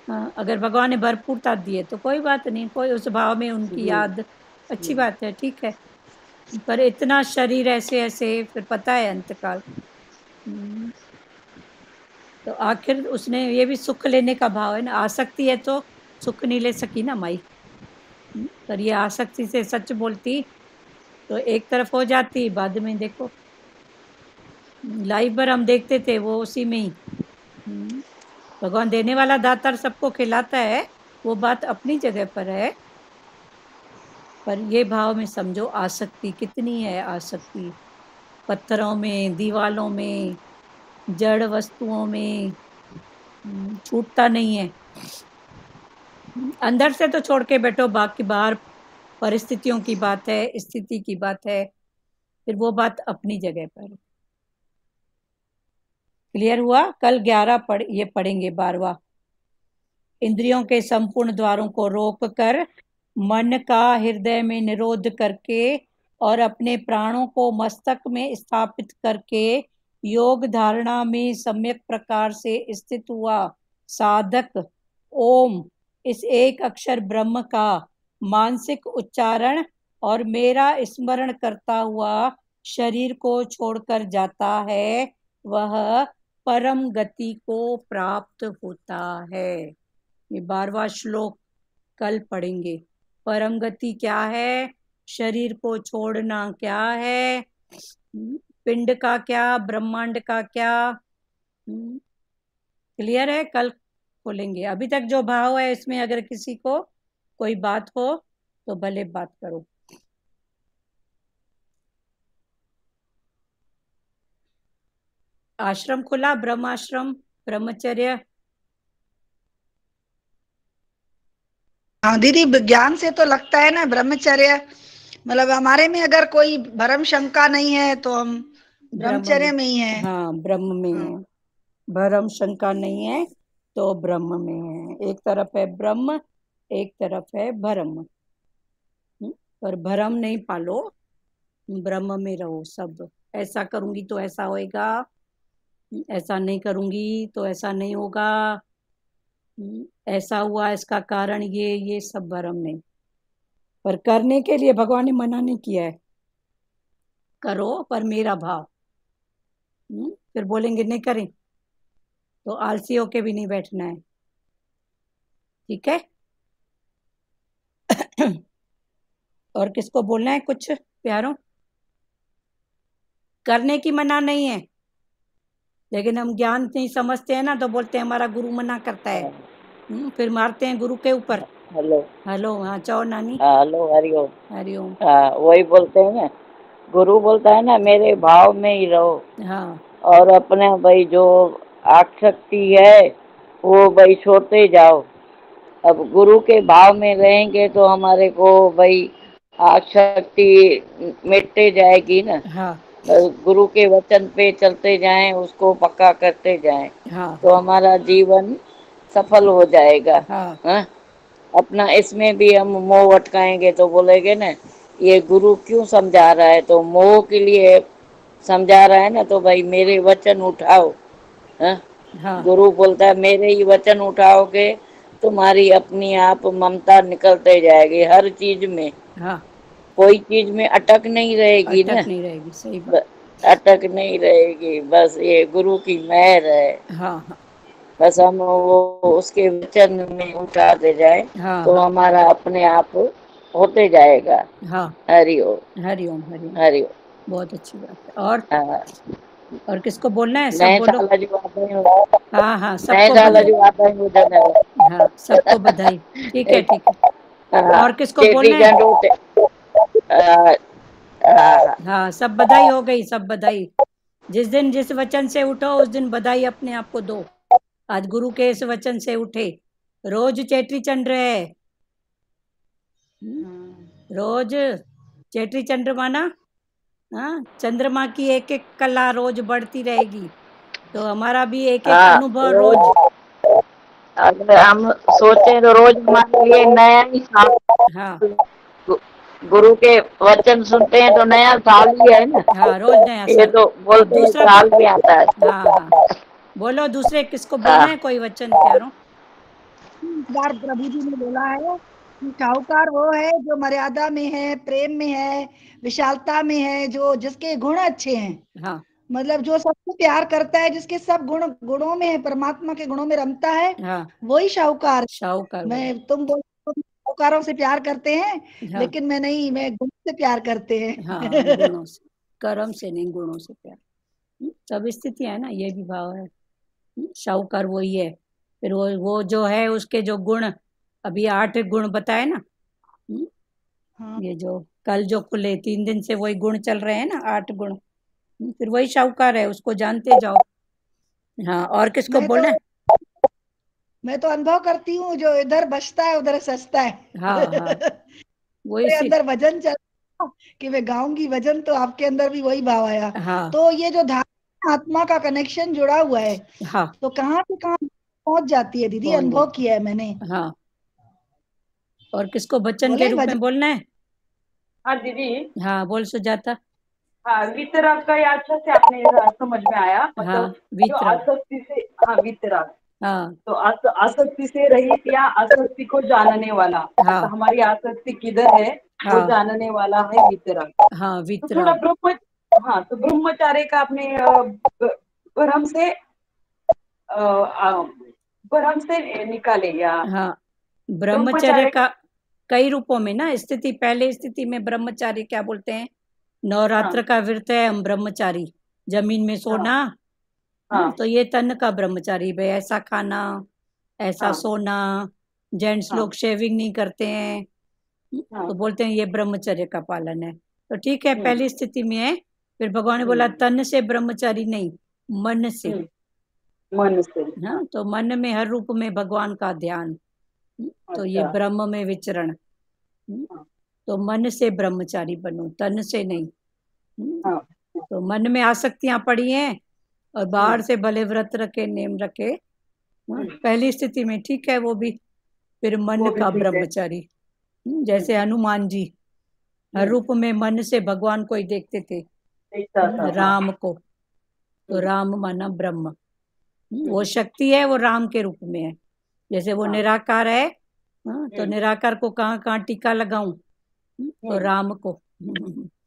हाँ, अगर भगवान ने भरपूरता दिए तो कोई बात नहीं, कोई उस भाव में उनकी याद, अच्छी बात है, ठीक है। पर इतना शरीर ऐसे ऐसे, फिर पता है अंतकाल। तो आखिर उसने, ये भी सुख लेने का भाव है ना, आसक्ति है तो सुख नहीं ले सकी ना माई। पर ये आसक्ति से सच बोलती तो एक तरफ हो जाती, बाद में देखो लाइफ भर हम देखते थे वो उसी में ही। भगवान देने वाला दातार सबको खिलाता है, वो बात अपनी जगह पर है, पर ये भाव में समझो आसक्ति कितनी है। आसक्ति पत्थरों में, दीवालों में, जड़ वस्तुओं में, छूटता नहीं है। अंदर से तो छोड़ के बैठो, बाकी बाहर परिस्थितियों की बात है, स्थिति की बात है, फिर वो बात अपनी जगह पर। क्लियर हुआ? कल 11 ये पढ़ेंगे 12वां। इंद्रियों के संपूर्ण द्वारों को रोक कर मन का हृदय में निरोध करके और अपने प्राणों को मस्तक में स्थापित करके योग धारणा में सम्यक प्रकार से स्थित हुआ साधक ओम इस एक अक्षर ब्रह्म का मानसिक उच्चारण और मेरा स्मरण करता हुआ शरीर को छोड़कर जाता है, वह परम गति को प्राप्त होता है। ये 12वां श्लोक कल पढ़ेंगे। परम गति क्या है, शरीर को छोड़ना क्या है, पिंड का क्या, ब्रह्मांड का क्या, क्लियर है? कल खोलेंगे। अभी तक जो भाव है इसमें अगर किसी को कोई बात हो तो भले बात करो। आश्रम खुला, ब्रह्माश्रम, ब्रह्मचर्य। हाँ दीदी, ज्ञान से तो लगता है ना ब्रह्मचर्य, मतलब हमारे में अगर कोई भरम शंका नहीं है तो हम ब्रह्मचर्य में ही है। हाँ, ब्रह्म में है, भरम शंका नहीं है तो ब्रह्म में है। एक तरफ है ब्रह्म, एक तरफ है भरम, पर भरम नहीं पालो, ब्रह्म में रहो सब। ऐसा करूंगी तो ऐसा होएगा, ऐसा नहीं करूंगी तो ऐसा नहीं होगा, ऐसा हुआ इसका कारण ये सब भरम नहीं। पर करने के लिए भगवान ने मना नहीं किया है, करो पर मेरा भाव। फिर बोलेंगे नहीं करें तो आलसी होके भी नहीं बैठना है, ठीक है? और किसको बोलना है कुछ प्यारों? करने की मना नहीं है, लेकिन हम ज्ञान नहीं समझते हैं ना, तो बोलते हैं हमारा गुरु मना करता है, फिर मारते हैं गुरु के ऊपर। हेलो हेलो, हाँ चाओ नानी। हेलो, हरिओम। हरिओम। हाँ, वही बोलते हैं ना, गुरु बोलता है ना मेरे भाव में ही रहो। हाँ, और अपने भाई जो आसक्ति है वो भाई छोड़ते जाओ। अब गुरु के भाव में रहेंगे तो हमारे को भाई आसक्ति मिटते जाएगी ना। हाँ, गुरु के वचन पे चलते जाएं, उसको पक्का करते जाएं, हाँ, तो हमारा जीवन सफल हो जाएगा। हाँ, हाँ? अपना इसमें भी हम मोह अटकाएंगे तो बोलेंगे ना ये गुरु क्यों समझा रहा है, तो मोह के लिए समझा रहा है ना, तो भाई मेरे वचन उठाओ। हाँ? हाँ, गुरु बोलता है मेरे ही वचन उठाओगे, तुम्हारी अपनी आप ममता निकलते जाएगी हर चीज में। हाँ, कोई चीज में अटक नहीं रहेगी ना, अटक नहीं रहेगी, सही बात। अटक नहीं रहेगी। बस ये गुरु की मेहर है। हाँ, हाँ, बस हम वो उसके वचन में उठाते जाए हाँ, तो हमारा अपने आप होते जाएगा। हाँ, हरिओम। हरिओम, हरिओम, हरिओम। बहुत अच्छी बात है। और हाँ, किसको बोलना है? सब नए बोलो। साल जो आते हैं, हाँ, हाँ, नए सबको साल बधाई। जो आता है वो धन्यवाद। हाँ, सबको बधाई। ठीक है, ठीक है। हाँ, और किसको बोलना है? चेटी चंड हाँ, सब बधाई हो गई, सब बधाई। जिस दिन जिस वचन से उठो उस दिन बधाई अपने आप को दो। आज गुरु के इस वचन से उठे, रोज चेटी चंड है, रोज चेटी चंड माना, हाँ, चंद्रमा की एक एक कला रोज बढ़ती रहेगी, तो हमारा भी एक एक अनुभव रोज। अगर हम सोचे तो रोज हमारे लिए नया ही साल। हाँ, गुरु के वचन सुनते हैं तो नया साल ही है ना। हाँ, रोज नया ये साल। तो बोलते हैं साल भी आता है। हाँ, हाँ, बोलो दूसरे किसको बोलना है कोई वचन प्यारों? बार प्रभु जी ने बोला है कि साहूकार वो है जो मर्यादा में है, प्रेम में है, विशालता में है, जो जिसके गुण अच्छे हैं। हाँ, मतलब जो सबसे प्यार करता है, जिसके सब गुणों में है, परमात्मा के गुणों में रमता है, हाँ, वही शाहूकार। शाहूकार। तुम शाहूकारों से प्यार करते हैं, हाँ, लेकिन मैं नहीं, मैं गुण से प्यार करते हैं। हाँ, गुणों से, कर्म से नहीं, गुणों से प्यार। सब स्थितियां है ना, ये भी भाव है। शाहूकार वही है। फिर वो जो है उसके जो गुण, अभी 8 गुण बताए ना। हाँ। ये जो कल जो खुले 3 दिन से वही गुण चल रहे हैं ना, 8 गुण। फिर वही शाहूकार है, उसको जानते जाओ। हाँ, और किसको बोलना है? मैं तो अनुभव करती हूँ, जो इधर बचता है उधर सस्ता है। हाँ, हाँ, वही अंदर भजन चल कि मैं गाऊंगी भजन, तो आपके अंदर भी वही भाव आया। हाँ, तो ये जो धार्मिक आत्मा का कनेक्शन जुड़ा हुआ है, हाँ, तो कहाँ से कहाँ पहुंच जाती है दीदी, अनुभव किया है मैंने। हाँ, और किसको बच्चन के बोले रूप भजन। में बोलना है? हाँ दीदी। हाँ बोल सुजाता। हाँ वितराग का ये अच्छा से आपने समझ में आया, हाँ मतलब जो वितराग। आसक्ति से, हाँ वितराग, हाँ तो आसक्ति से रहित या आसक्ति को जानने वाला, हाँ तो हमारी आसक्ति किधर है वो हाँ जानने वाला है वितराग। हाँ तो थोड़ा वितराग। हाँ तो ब्रह्मचार्य का आपने भ्रम से भ्रम से निकाले या हाँ ब्रह्मचर्य ब्रह्मचार्य। का कई रूपों में ना स्थिति, पहले स्थिति में ब्रह्मचारी क्या बोलते हैं? नवरात्र हाँ का व्रत है हम ब्रह्मचारी, जमीन में सोना। हाँ तो ये तन का ब्रह्मचारी भाई, ऐसा खाना, ऐसा हाँ सोना। जेंट्स हाँ लोग शेविंग नहीं करते हैं, हाँ तो बोलते हैं ये ब्रह्मचर्य का पालन है। तो ठीक है, हम्म, पहली स्थिति में है। फिर भगवान ने बोला तन से ब्रह्मचारी नहीं, मन से। मन से। हाँ तो मन में हर रूप में भगवान का ध्यान, तो ये अच्छा। ब्रह्म में विचरण। हाँ। तो मन से ब्रह्मचारी बनो, तन से नहीं। हाँ तो मन में आसक्तियां पड़ी हैं और बाहर से भले व्रत रखे, नेम रखे। पहली स्थिति में ठीक है वो भी। फिर मन वो भी का ठीक है। ब्रह्मचारी, जैसे हनुमान जी हर रूप में मन से भगवान को ही देखते थे, देखता था, हाँ। राम को। तो राम माना ब्रह्म, वो शक्ति है, वो राम के रूप में है। जैसे वो हाँ। निराकार है, तो निराकार को कहाँ कहाँ टीका लगाऊं? तो राम को।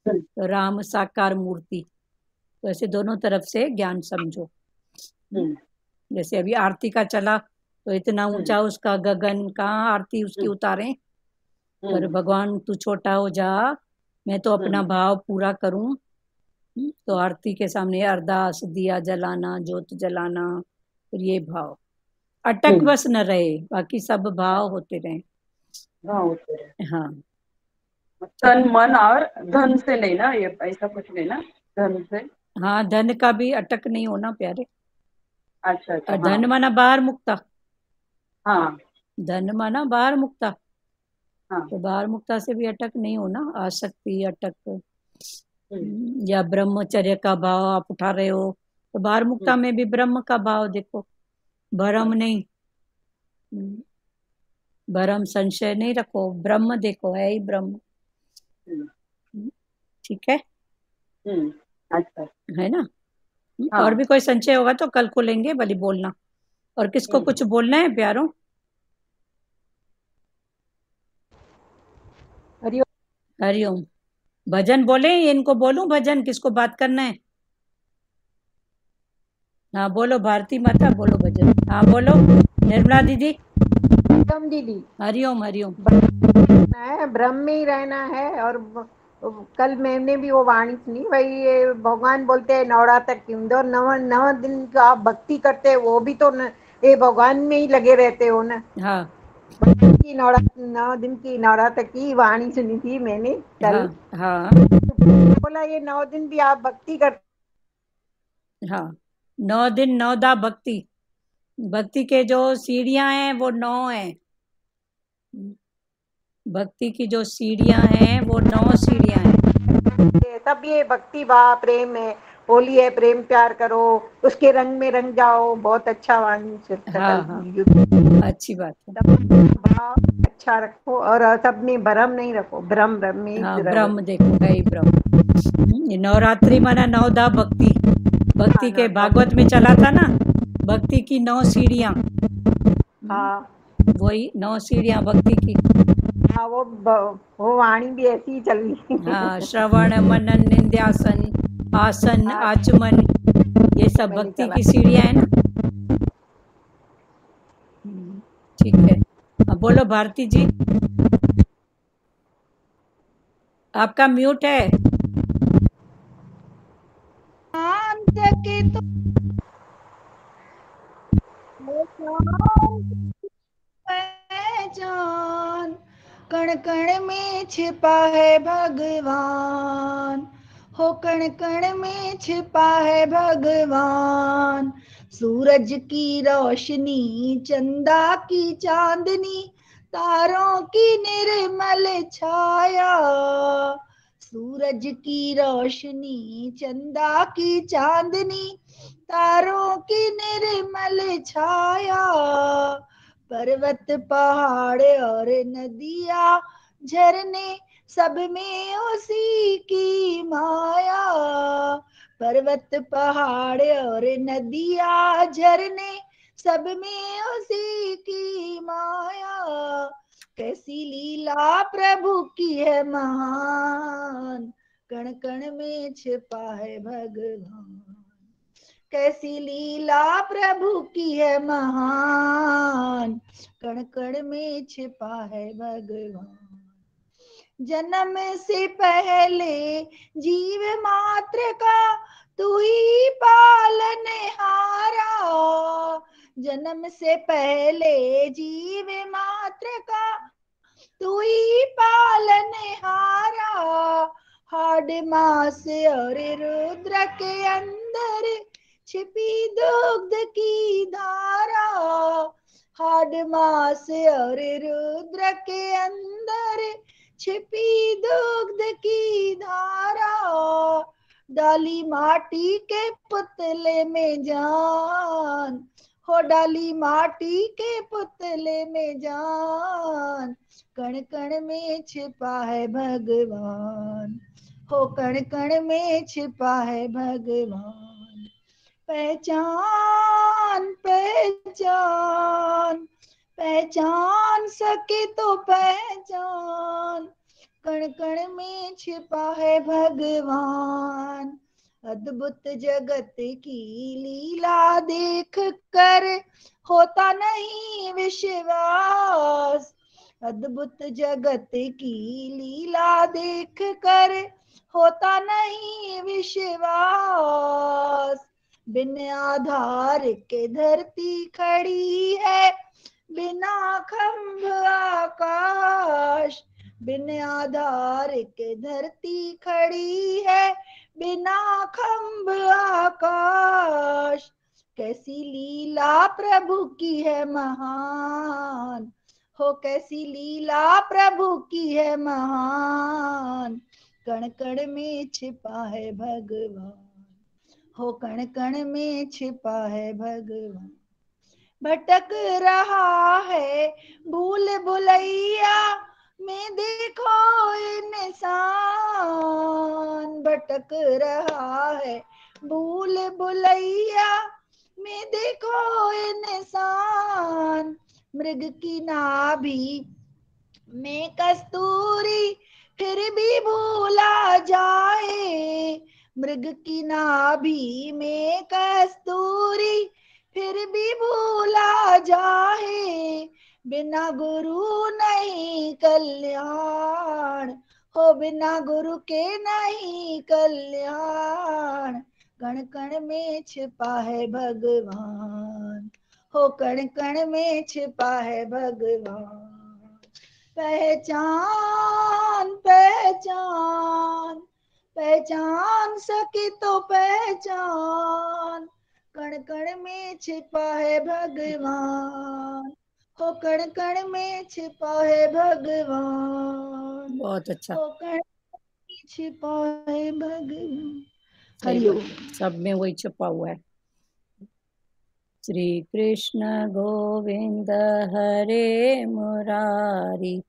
तो राम साकार मूर्ति। तो ऐसे दोनों तरफ से ज्ञान समझो। जैसे अभी आरती का चला, तो इतना ऊंचा उसका गगन, कहाँ आरती उसकी उतारे? पर भगवान तू छोटा हो जा, मैं तो अपना भाव पूरा करूं। तो आरती के सामने अरदास, दिया जलाना, ज्योत जलाना, फिर ये भाव अटक बस न रहे, बाकी सब भाव होते रहे। हाँ तन मन और धन से नहीं ना, ये ऐसा कुछ नहीं ना, धन से। हाँ धन का भी अटक नहीं होना प्यारे। अच्छा अच्छा। और धन माना बाहर मुक्ता। हाँ धन माना बाहर मुक्ता। हाँ तो बाहर मुक्ता से भी अटक नहीं होना, आसक्ति अटक। या ब्रह्मचर्य का भाव आप उठा रहे हो, तो बाहर मुक्ता में भी ब्रह्म का भाव देखो, भरम नहीं। भरम संशय नहीं रखो, ब्रह्म देखो, है ही ब्रह्म। ठीक है, अच्छा है ना? हाँ। और भी कोई संशय होगा तो कल को लेंगे, भले बोलना। और किसको कुछ बोलना है प्यारों? हरिओम। हरिओम। भजन बोले, इनको बोलूं भजन, किसको बात करना है? हाँ बोलो भारती माता, बोलो भजन। हाँ बोलो निर्मला दीदी। दीदी हरिओम हरिओम। ब्रह्म में ही रहना है। और कल मैंने भी वो वाणी सुनी, भाई ये भगवान बोलते हैं नवरात्र की नव दिन का आप भक्ति करते हैं, वो भी तो ये भगवान में ही लगे रहते हो ना। हाँ की नवरात्र 9 दिन की नवरात्र की वाणी सुनी थी मैंने कल। हाँ बोला ये 9 दिन भी आप भक्ति करते। हाँ 9 दिन 9 दा भक्ति। भक्ति के जो सीढ़ियां हैं वो 9 हैं। भक्ति की जो सीढ़ियां हैं वो 9 सीढ़ियां हैं। तब ये भक्ति भाव प्रेम है, होली है, प्रेम प्यार करो, उसके रंग में रंग जाओ। बहुत अच्छा वाणी। हाँ अच्छी बात है। भाव अच्छा रखो और सब में भ्रम नहीं रखो, ब्रह्म ब्रह्म में। हाँ ब्रह्म देखो, है ही ब्रह्म। नवरात्रि माना 9 दा भक्ति। भक्ति के भागवत में चला था ना, भक्ति की 9 सीढ़ियां। हाँ वही 9 सीढ़ियां भक्ति की। हाँ वो वाणी भी ऐसी ही चल रही। हाँ श्रवण मनन निंद्यासन आसन आचमन, ये सब भक्ति की सीढ़ियां है ना। ठीक है, अब बोलो भारती जी, आपका म्यूट है। पहचान कण कण में छिपा है भगवान, हो कण कण में छिपा है भगवान। सूरज की रोशनी, चंदा की चांदनी, तारों की निर्मल छाया। सूरज की रोशनी, चंदा की चांदनी, तारों की निर्मल छाया। पर्वत पहाड़ और नदियाँ झरने सब में उसी की माया। पर्वत पहाड़ और नदियाँ झरने सब में उसी की माया। कैसी लीला प्रभु की है महान, कण कण में छिपा है भगवान। कैसी लीला प्रभु की है महान, कण कण में छिपा है भगवान। जन्म से पहले जीव मात्र का तू ही पालनहारा। जन्म से पहले जीव मात्र का तू ही पालनहारा। हाड मास और रुद्र के अंदर छिपी दुग्ध की धारा। हाड मास और रुद्र के अंदर छिपी दुग्ध की धारा। डाली माटी के पुतले में जान, हो डाली माटी के पुतले में जान। कण कण में छिपा है भगवान, हो कण कण में छिपा है भगवान। पहचान पहचान पहचान सके तो पहचान, कण कण में छिपा है भगवान। अद्भुत जगत की लीला देख कर होता नहीं विश्वास। अद्भुत जगत की लीला देख कर होता नहीं विश्वास। बिन आधार के धरती खड़ी है, बिना खंभ आकाश। बिन आधार के धरती खड़ी है, बिना खंभ आकाश। कैसी लीला प्रभु की है महान, हो कैसी लीला प्रभु की है महान। कण कण में छिपा है भगवान, हो कण कण में छिपा है भगवान। भटक रहा है भूल भुलैया में देखो इंसान। भटक रहा है भूल भुलैया में देखो इंसान। मृग की नाभि में कस्तूरी फिर भी भूला जाए। मृग की नाभि में कस्तूरी फिर भी भूला जाए। बिना गुरु नहीं कल्याण, हो बिना गुरु के नहीं कल्याण। कण कण में छिपा है भगवान, हो कण कण में छिपा है भगवान। पहचान पहचान पहचान सके तो पहचान, कण कण में छिपा है भगवान, हो कण कण में छिपा है भगवान। बहुत अच्छा। हो कण में छिपा है भगवान। सही हरिओम। बात, सब में वही छुपा हुआ है। श्री कृष्ण गोविंद हरे मुरारी,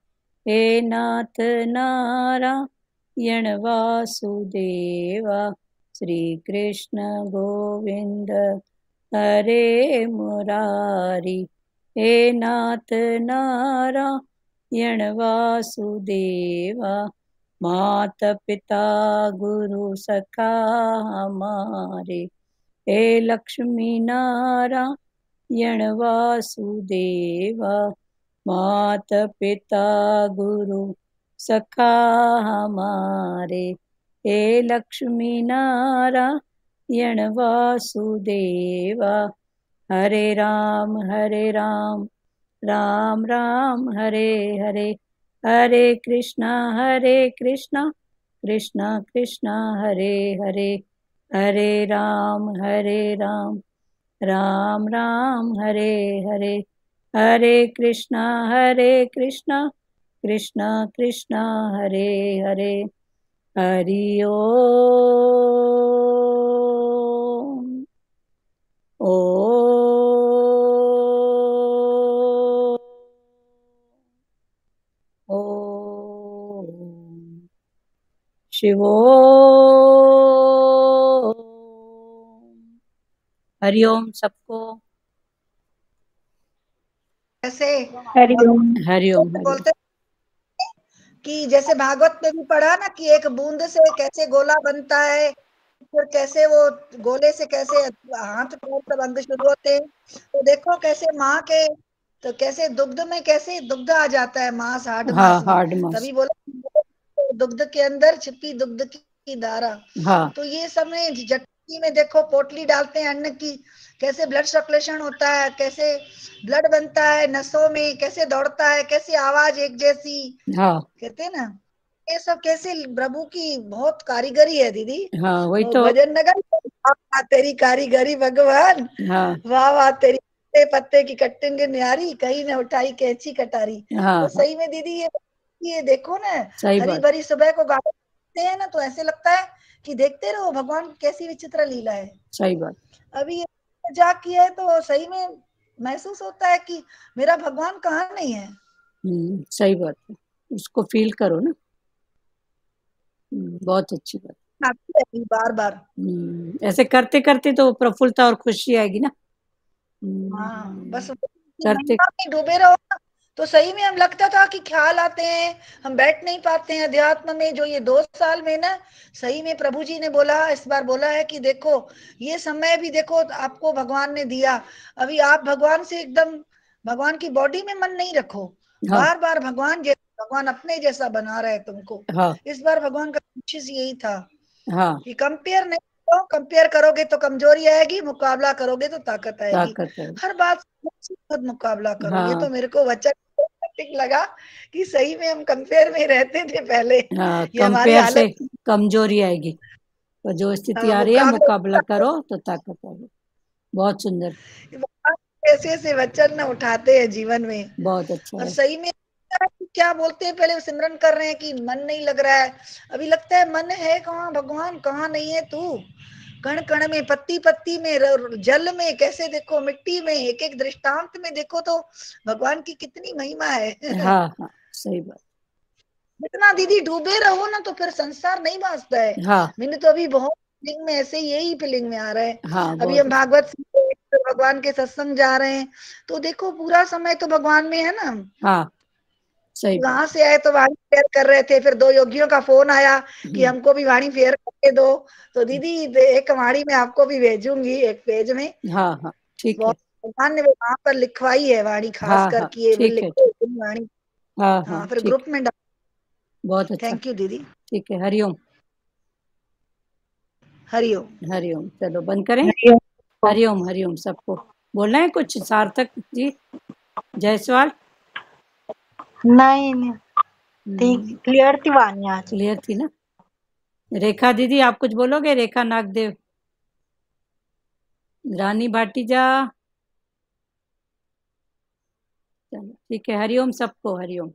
हे नाथ नारायण वासुदेवा। श्री कृष्ण गोविंद हरे मुरारी, हे नाथ नारायण वासुदेवा। माता पिता गुरु सखा हमारे, हे लक्ष्मी नारायण वासुदेवा। माता पिता गुरु सखा हमारे, हे लक्ष्मी नारायण वासुदेवा। हरे राम राम राम हरे हरे, हरे कृष्णा कृष्णा कृष्णा हरे हरे। हरे राम राम राम हरे हरे, हरे कृष्णा कृष्णा कृष्णा हरे हरे। हरि ओम। शिवो हरिओम सबको। ऐसे हरिओम। हरिओम हरिओम। बोलते कि जैसे भागवत में भी पढ़ा ना कि एक बूंद से कैसे गोला बनता है, फिर कैसे वो गोले से कैसे हाथ पैर सब अंग शुरू होते हैं। तो देखो कैसे माँ के, तो कैसे दुग्ध में कैसे दुग्ध आ जाता है, मांस हार्ड हाँ मांस में। Hard mass. तभी बोला दुग्ध के अंदर छिपी दुग्ध की धारा। हाँ तो ये सब में जटनी में देखो पोटली डालते हैं अन्न की, कैसे ब्लड सर्कुलेशन होता है, कैसे ब्लड बनता है नसों में, कैसे दौड़ता है, कैसे आवाज एक जैसी, हाँ कहते हैं ना। ये सब कैसे प्रभु की बहुत कारीगरी है दीदी। हाँ वही वो तो। भजन नगर, वाह वाह तेरी कारीगरी भगवान, हाँ वाह वाह तेरी पत्ते पत्ते की कटिंग न्यारी, कहीं ने उठाई कैंची कटारी। हाँ तो हाँ सही में दीदी ये देखो ना, सही हरी बात। भरी सुबह को गाते हैं ना, तो ऐसे लगता है कि देखते रहो भगवान की कैसी विचित्र लीला है। सही बात। अभी ये जाग किया है तो सही में महसूस होता है कि मेरा भगवान कहाँ नहीं है। सही बात है, उसको फील करो ना। बहुत अच्छी बात। आती है बार बार। ऐसे करते करते तो प्रफुल्लता और खुशी आएगी ना। हाँ बस करते। महिमा में डूबे रहो ना, तो सही में हम लगता था कि ख्याल आते हैं, हम बैठ नहीं पाते हैं अध्यात्म में। जो ये 2 साल में ना, सही में प्रभु जी ने बोला, इस बार बोला है कि देखो ये समय भी देखो आपको भगवान ने दिया। अभी आप भगवान से एकदम भगवान की बॉडी में मन नहीं रखो, हाँ बार बार भगवान अपने जैसा बना रहे तुमको। हाँ इस बार भगवान का कोशिश यही था हाँ कि कंपेयर नहीं करो, कंपेयर करोगे तो कमजोरी आएगी, मुकाबला करोगे तो ताकत आएगी। ताकत है। हर बात से खुद मुकाबला करो। ये हाँ तो मेरे को वचन ठीक लगा कि सही में हम कंपेयर में रहते थे पहले, हाँ ये हमारी कंपेयर से हालत। कमजोरी आएगी, तो जो स्थिति आ रही है मुकाबला मुकाबला करो तो ताकत आएगी। बहुत सुंदर। ऐसे ऐसे वचन न उठाते हैं जीवन में। बहुत अच्छा और है। सही में क्या बोलते हैं, पहले सिमरन कर रहे हैं कि मन नहीं लग रहा है। अभी लगता है मन है कहाँ भगवान, कहाँ नहीं है तू। कण कण में, पत्ती पत्ती में, जल में, कैसे देखो मिट्टी में, एक एक दृष्टांत में देखो तो भगवान की कितनी महिमा है। हाँ हाँ सही बात। जितना दीदी डूबे रहो ना तो फिर संसार नहीं बांचता है। हाँ मैंने तो अभी बहुत फीलिंग में ऐसे यही फीलिंग में आ रहा है। हाँ अभी बहुत हम अच्छा। भागवत सुन रहे हैं, तो भगवान के सत्संग जा रहे हैं, तो देखो पूरा समय तो भगवान में है ना। हाँ सही बात। वहां से आए तो वाणी फेयर कर रहे थे, फिर 2 योगियों का फोन आया कि हमको भी वाणी फेयर करके दो। तो दीदी एक वाणी में आपको भी भेजूंगी एक पेज में। हाँ हाँ ठीक है। बहुत भगवान ने वो वहां पर लिखवाई है वाणी, खास हाँ हाँ करके ये ठीक है लिखो ठीक। वाणी। हाँ हाँ हाँ फिर ठीक। ग्रुप में डाल। बहुत अच्छा। थैंक यू दीदी। ठीक है हरिओम। हरिओम। हरिओम चलो बंद करें। हरिओम। हरिओम हरिओम सबको। बोलना है कुछ सार्थक जी, जायसवाल? नहीं ठीक, क्लियर थी वाणी आज। क्लियर थी ना। रेखा दीदी आप कुछ बोलोगे? रेखा नागदेव, रानी भाटीजा। चलो ठीक है हरिओम सबको, हरिओम।